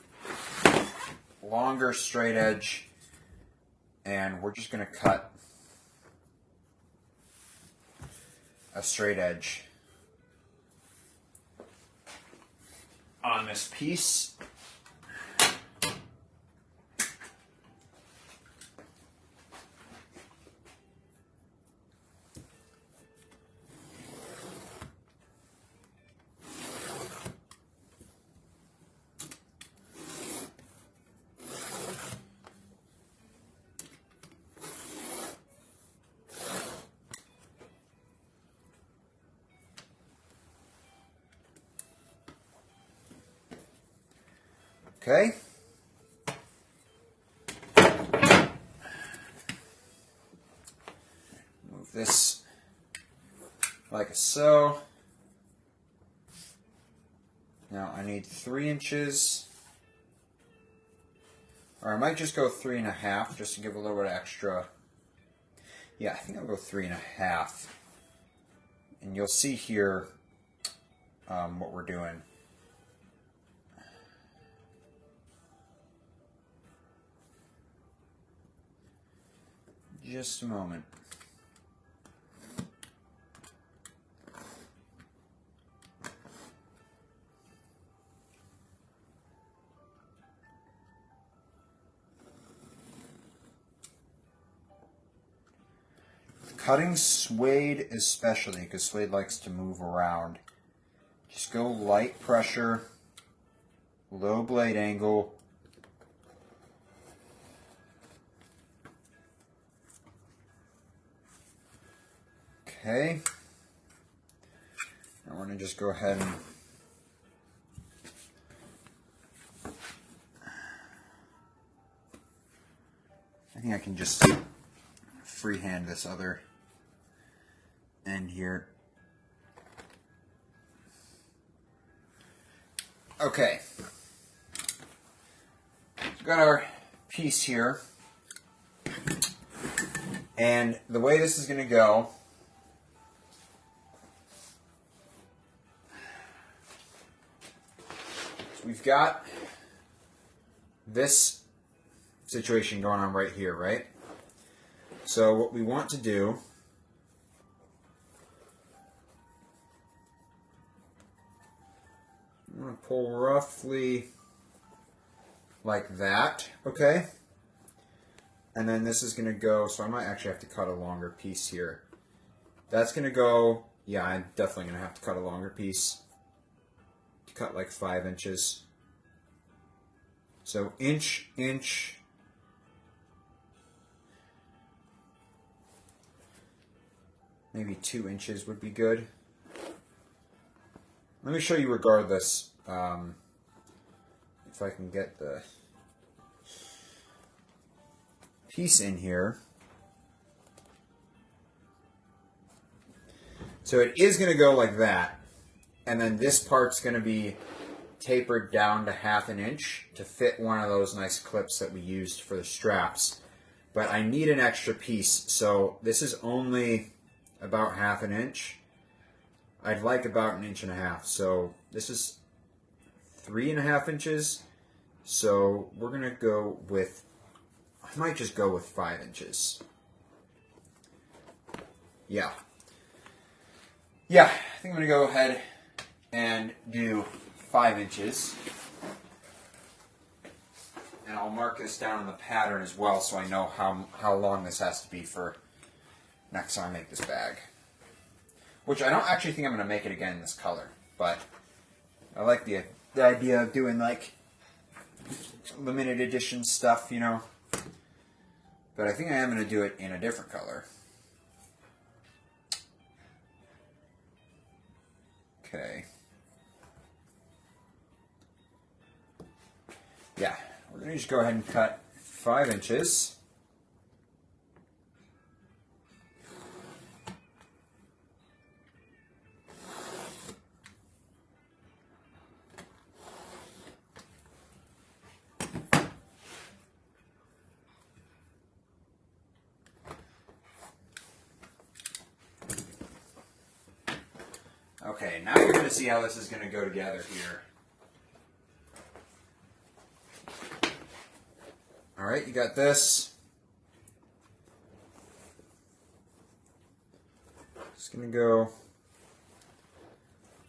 longer straight edge, and we're just going to cut a straight edge on this piece. Okay. Move this like so. Now I need 3 inches, or I might just go 3.5 just to give a little bit extra. Yeah, I think I'll go 3.5. And you'll see here what we're doing. Just a moment. Cutting suede especially, because suede likes to move around. Just go light pressure, low blade angle. Okay. Now we're going to just go ahead and I think I can just freehand this other end here. Okay. We've got our piece here. And the way this is going to go, we've got this situation going on right here, right? So what we want to do I'm going to pull roughly like that, okay? And then this is going to go, so I might actually have to cut a longer piece here. That's going to go, yeah, I'm definitely going to have to cut a longer piece. Cut like 5 inches. So inch, maybe 2 inches would be good. Let me show you regardless, if I can get the piece in here. So it is going to go like that, and then this part's going to be tapered down to 1/2 inch to fit one of those nice clips that we used for the straps. But I need an extra piece, so this is only about 1/2 inch. I'd like about 1.5 inches, so this is 3.5 inches. So we're going to go with, I might just go with 5 inches. Yeah, I think I'm going to go ahead and do 5 inches. And I'll mark this down on the pattern as well so I know how long this has to be for next time I make this bag. Which I don't actually think I'm going to make it again in this color, but I like the idea of doing like limited edition stuff, you know. But I think I am going to do it in a different color. Okay. Yeah, we're going to just go ahead and cut 5 inches. Okay, now you're going to see how this is going to go together here. Alright, you got this. Just going to go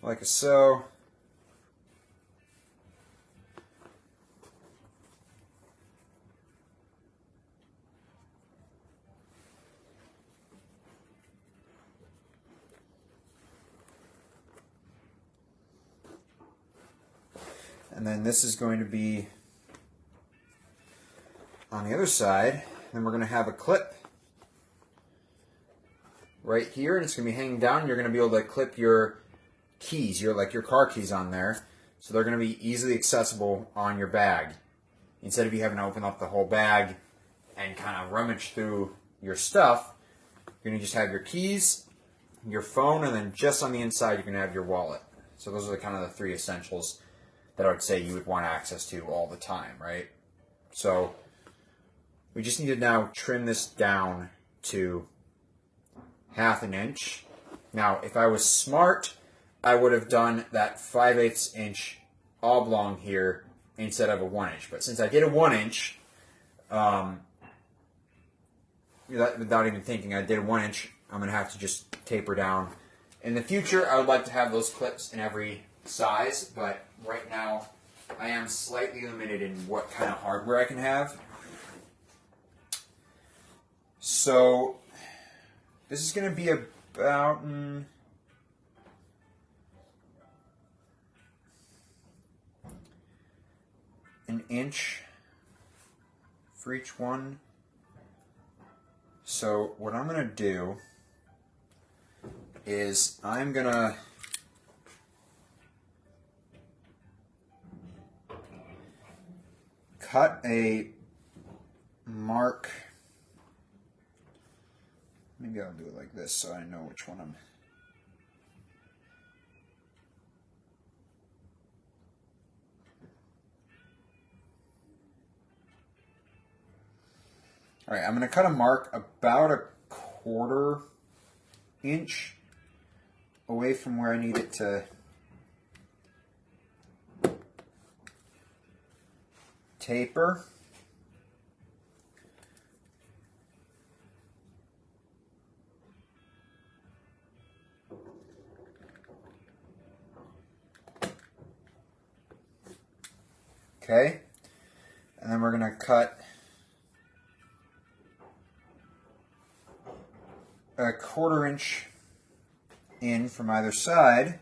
like so. And then this is going to be on the other side. Then we're going to have a clip right here, and it's going to be hanging down. You're going to be able to clip your keys, your car keys on there. So they're going to be easily accessible on your bag. Instead of you having to open up the whole bag and kind of rummage through your stuff, you're going to just have your keys, your phone, and then just on the inside you're going to have your wallet. So those are kind of the 3 essentials that I would say you would want access to all the time, right? So we just need to now trim this down to 1/2 inch. Now, if I was smart, I would have done that 5/8 inch oblong here instead of a 1 inch. But since I did a 1 inch, without even thinking, I did a 1 inch, I'm going to have to just taper down. In the future, I would like to have those clips in every size, but right now I am slightly limited in what kind of hardware I can have. So this is going to be about an inch for each one. So what I'm going to do is I'm going to cut a mark. Maybe I'll do it like this so I know which one I'm. All right, I'm going to cut a mark about 1/4 inch away from where I need it to taper. Okay, and then we're going to cut a 1/4 inch in from either side.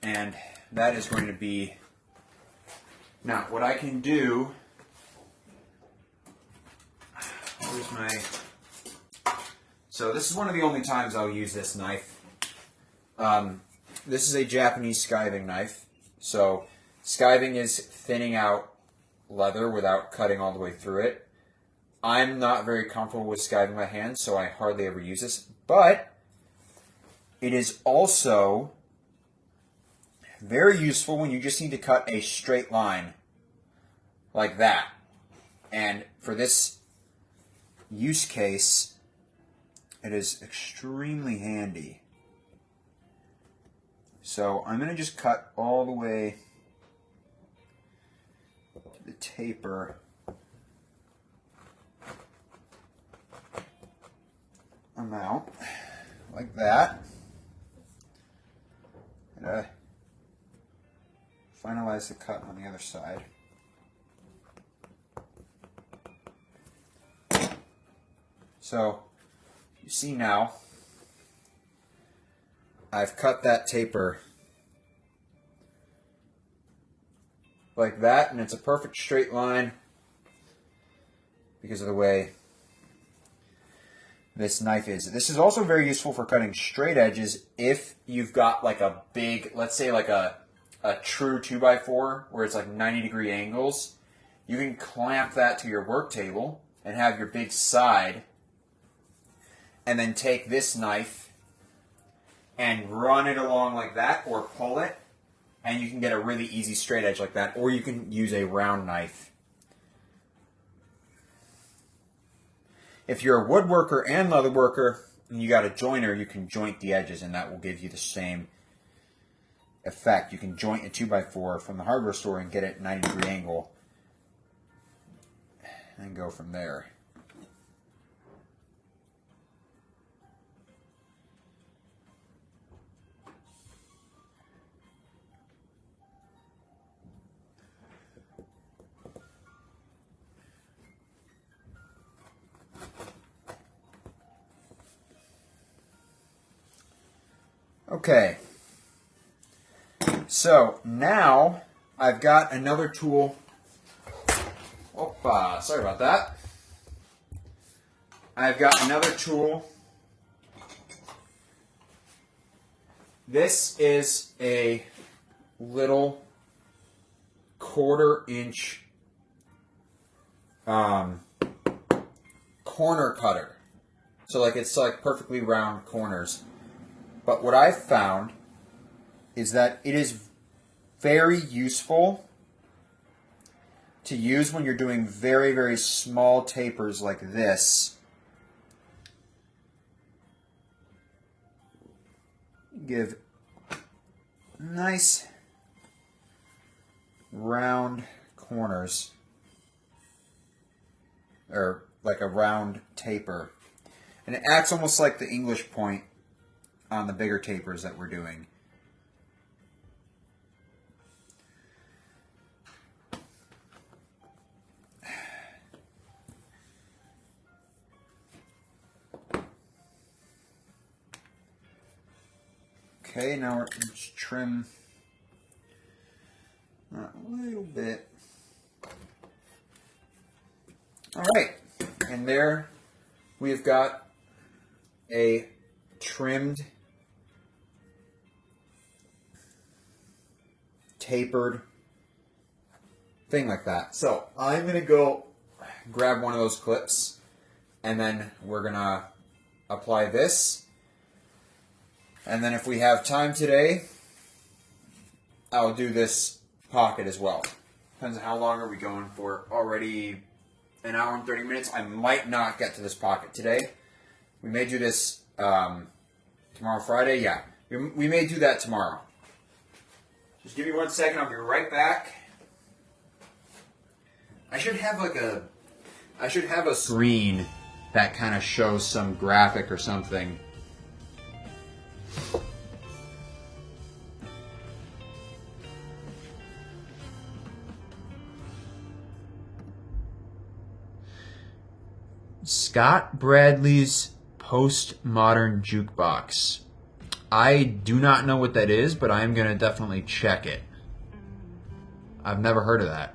And that is going to be, now what I can do, where's my, so this is one of the only times I'll use this knife. This is a Japanese skiving knife. So skiving is thinning out leather without cutting all the way through it. I'm not very comfortable with skiving my hands, so I hardly ever use this. But it is also very useful when you just need to cut a straight line like that. And for this use case, it is extremely handy. So I'm going to just cut all the way to the taper. Amount like that. And finalize the cut on the other side. So you see now I've cut that taper like that, and it's a perfect straight line because of the way this knife is. This is also very useful for cutting straight edges if you've got like a big, let's say like a true 2x4 where it's like 90-degree angles. You can clamp that to your work table and have your big side, and then take this knife and run it along like that, or pull it, and you can get a really easy straight edge like that. Or you can use a round knife. If you're a woodworker and leather worker and you got a joiner, you can joint the edges, and that will give you the same effect. You can joint a 2x4 from the hardware store and get it 90-degree angle and go from there. Okay, so now I've got another tool. Opa, sorry about that. I've got another tool. This is a little 1/4 inch corner cutter. So like it's like perfectly round corners. But what I've found is that it is very useful to use when you're doing very, very small tapers like this. Give nice round corners, or like a round taper. And it acts almost like the English point on the bigger tapers that we're doing. Okay, now we're going to just trim a little bit. All right, and there we've got a trimmed, tapered thing like that. So I'm going to go grab one of those clips, and then we're going to apply this. And then if we have time today, I'll do this pocket as well. Depends on how long are we going for. Already an hour and 30 minutes. I might not get to this pocket today. We may do this tomorrow, Friday. Yeah, we may do that tomorrow. Just give me 1 second. I'll be right back. I should have a screen that kind of shows some graphic or something. Scott Bradley's Postmodern Jukebox. I do not know what that is, but I'm going to definitely check it. I've never heard of that.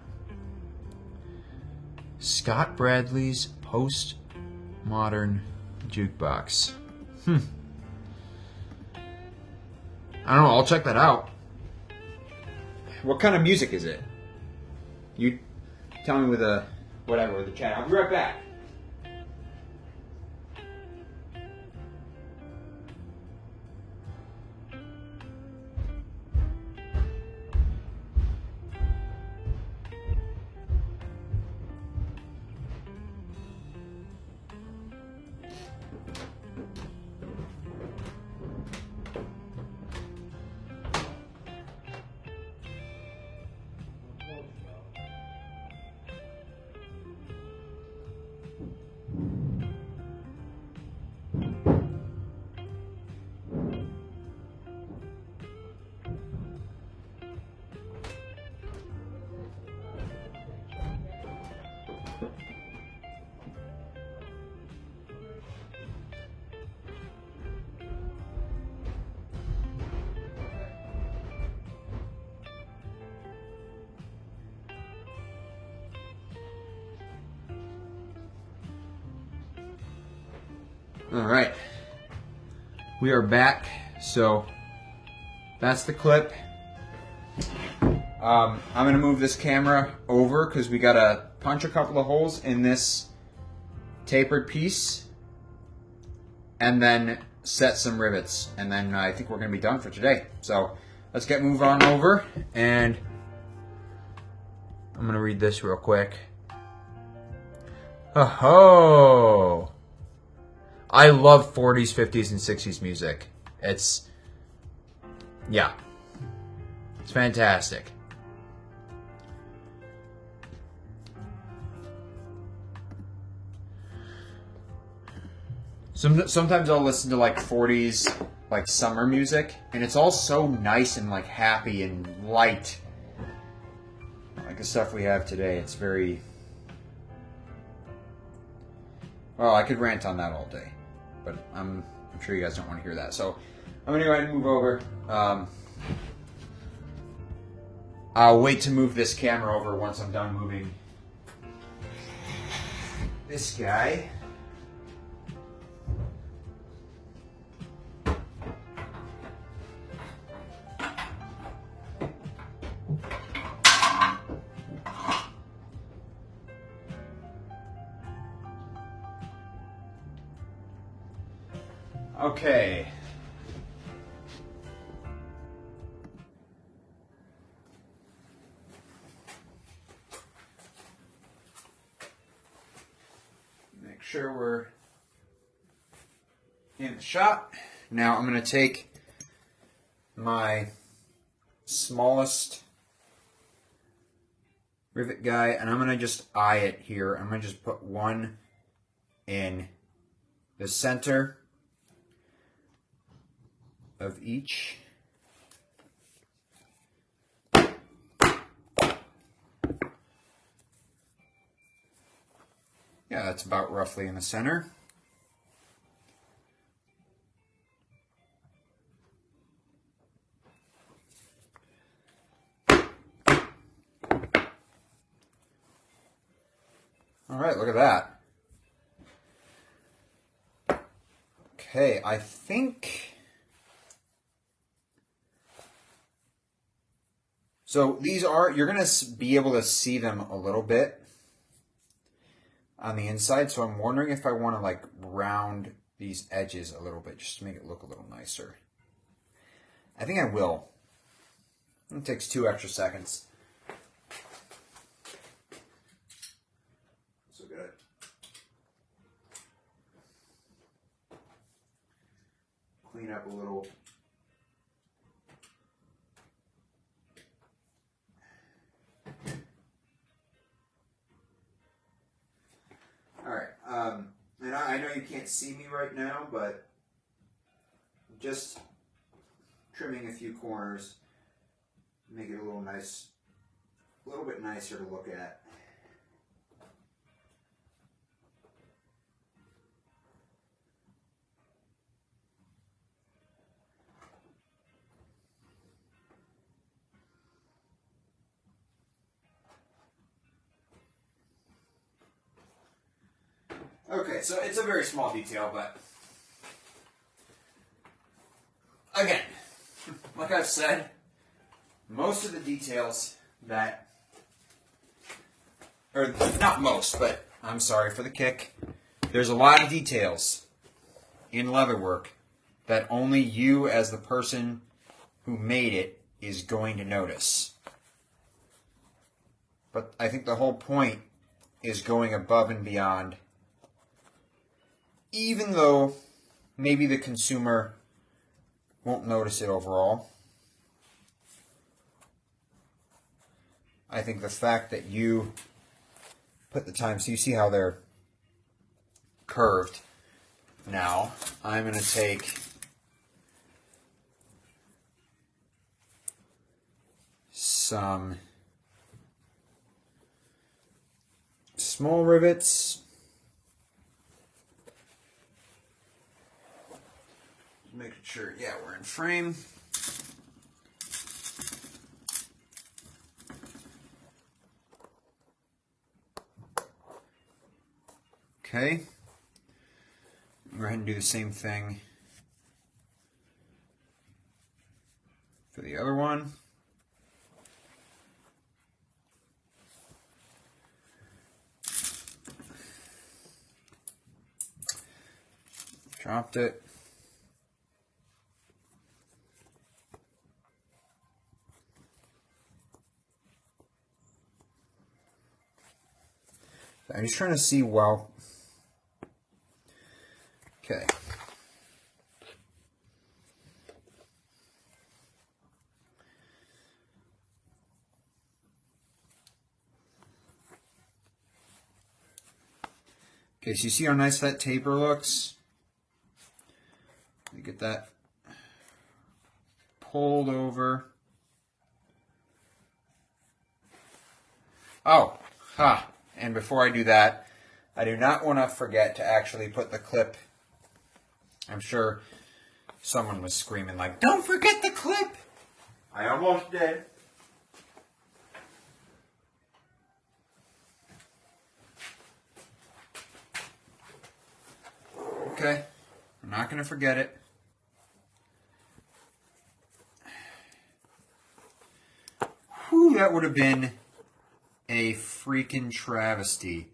Scott Bradley's Postmodern Jukebox. I don't know. I'll check that out. What kind of music is it? You tell me with the chat. I'll be right back. All right, we are back. So that's the clip. I'm gonna move this camera over because we gotta punch a couple of holes in this tapered piece and then set some rivets, and then I think we're gonna be done for today. So let's move on over, and I'm gonna read this real quick. Oh. I love 40s, 50s, and 60s music. It's fantastic. Sometimes I'll listen to like 40s, like summer music, and it's all so nice and like happy and light. Like the stuff we have today, it's very... Well, I could rant on that all day. But I'm sure you guys don't want to hear that. So I'm going to go ahead and move over. I'll wait to move this camera over once I'm done moving this guy. Okay. Make sure we're in the shot. Now I'm going to take my smallest rivet guy and I'm going to just eye it here. I'm going to just put one in the center of each. Yeah, that's about roughly in the center. All right, look at that. Okay, I think... So these are, you're going to be able to see them a little bit on the inside. So I'm wondering if I want to like round these edges a little bit just to make it look a little nicer. I think I will. It takes 2 extra seconds. So good. clean up a little. Alright, and I know you can't see me right now, but just trimming a few corners, make it a little bit nicer to look at. Okay, so it's a very small detail, but again, like I've said, most of the details that, or not most, but I'm sorry for the kick, there's a lot of details in leatherwork that only you as the person who made it is going to notice. But I think the whole point is going above and beyond, even though maybe the consumer won't notice it overall. I think the fact that you put the time, so you see how they're curved. Now, I'm going to take some small rivets. Making sure, yeah, we're in frame. Okay. Go ahead and do the same thing for the other one. Dropped it. I'm just trying to see, well, okay. Okay, so you see how nice that taper looks? Let me get that pulled over. Oh, ha. And before I do that, I do not want to forget to actually put the clip. I'm sure someone was screaming like, "Don't forget the clip!" I almost did. Okay, I'm not going to forget it. Whew, that would have been a freaking travesty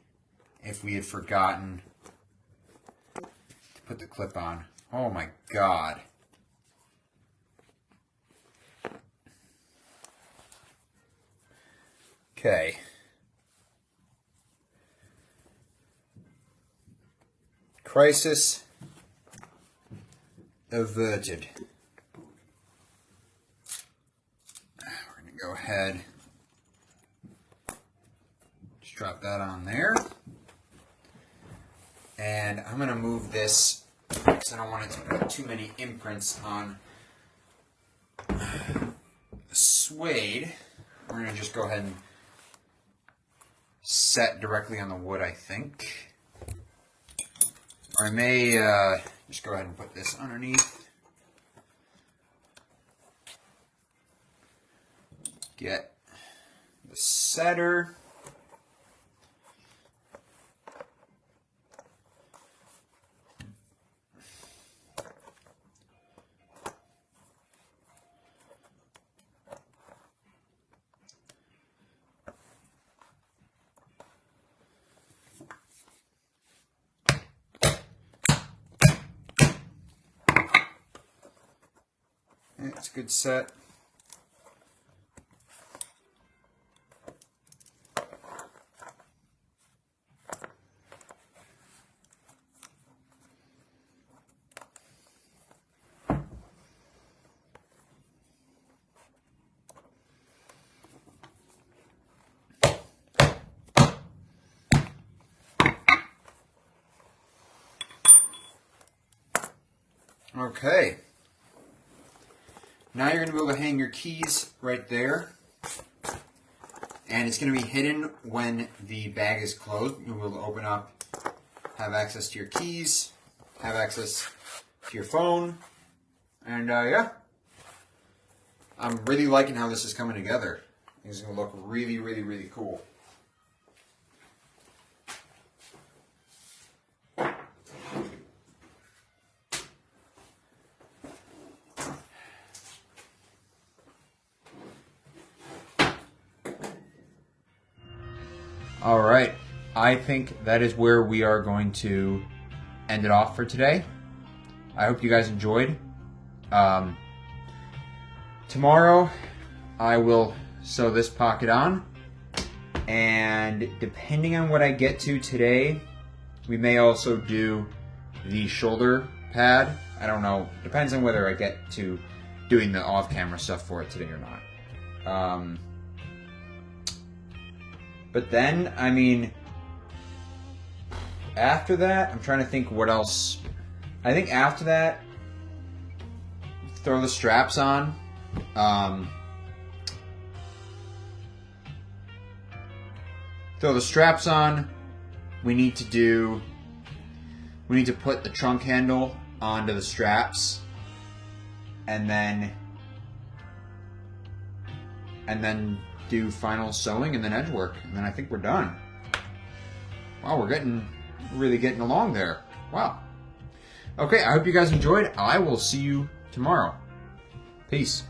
if we had forgotten to put the clip on. Oh my God. Okay. Crisis averted. We're going to go ahead. Drop that on there. And I'm going to move this because I don't want it to put too many imprints on the suede. We're going to just go ahead and set directly on the wood, I think. Or I may just go ahead and put this underneath. Get the setter. It's a good set. Okay. Now you're going to be able to hang your keys right there. And it's going to be hidden when the bag is closed. You'll be able to open up, have access to your keys, have access to your phone. And yeah. I'm really liking how this is coming together. I think it's going to look really, really, really cool. All right, I think that is where we are going to end it off for today. I hope you guys enjoyed. Tomorrow, I will sew this pocket on, and depending on what I get to today, we may also do the shoulder pad. I don't know, depends on whether I get to doing the off-camera stuff for it today or not. But then, I mean, after that, I'm trying to think what else. I think after that, throw the straps on. Throw the straps on. We need to put the trunk handle onto the straps, and then do final sewing and then edge work, and then I think we're done. Wow, we're really getting along there. Wow. Okay, I hope you guys enjoyed. I will see you tomorrow. Peace.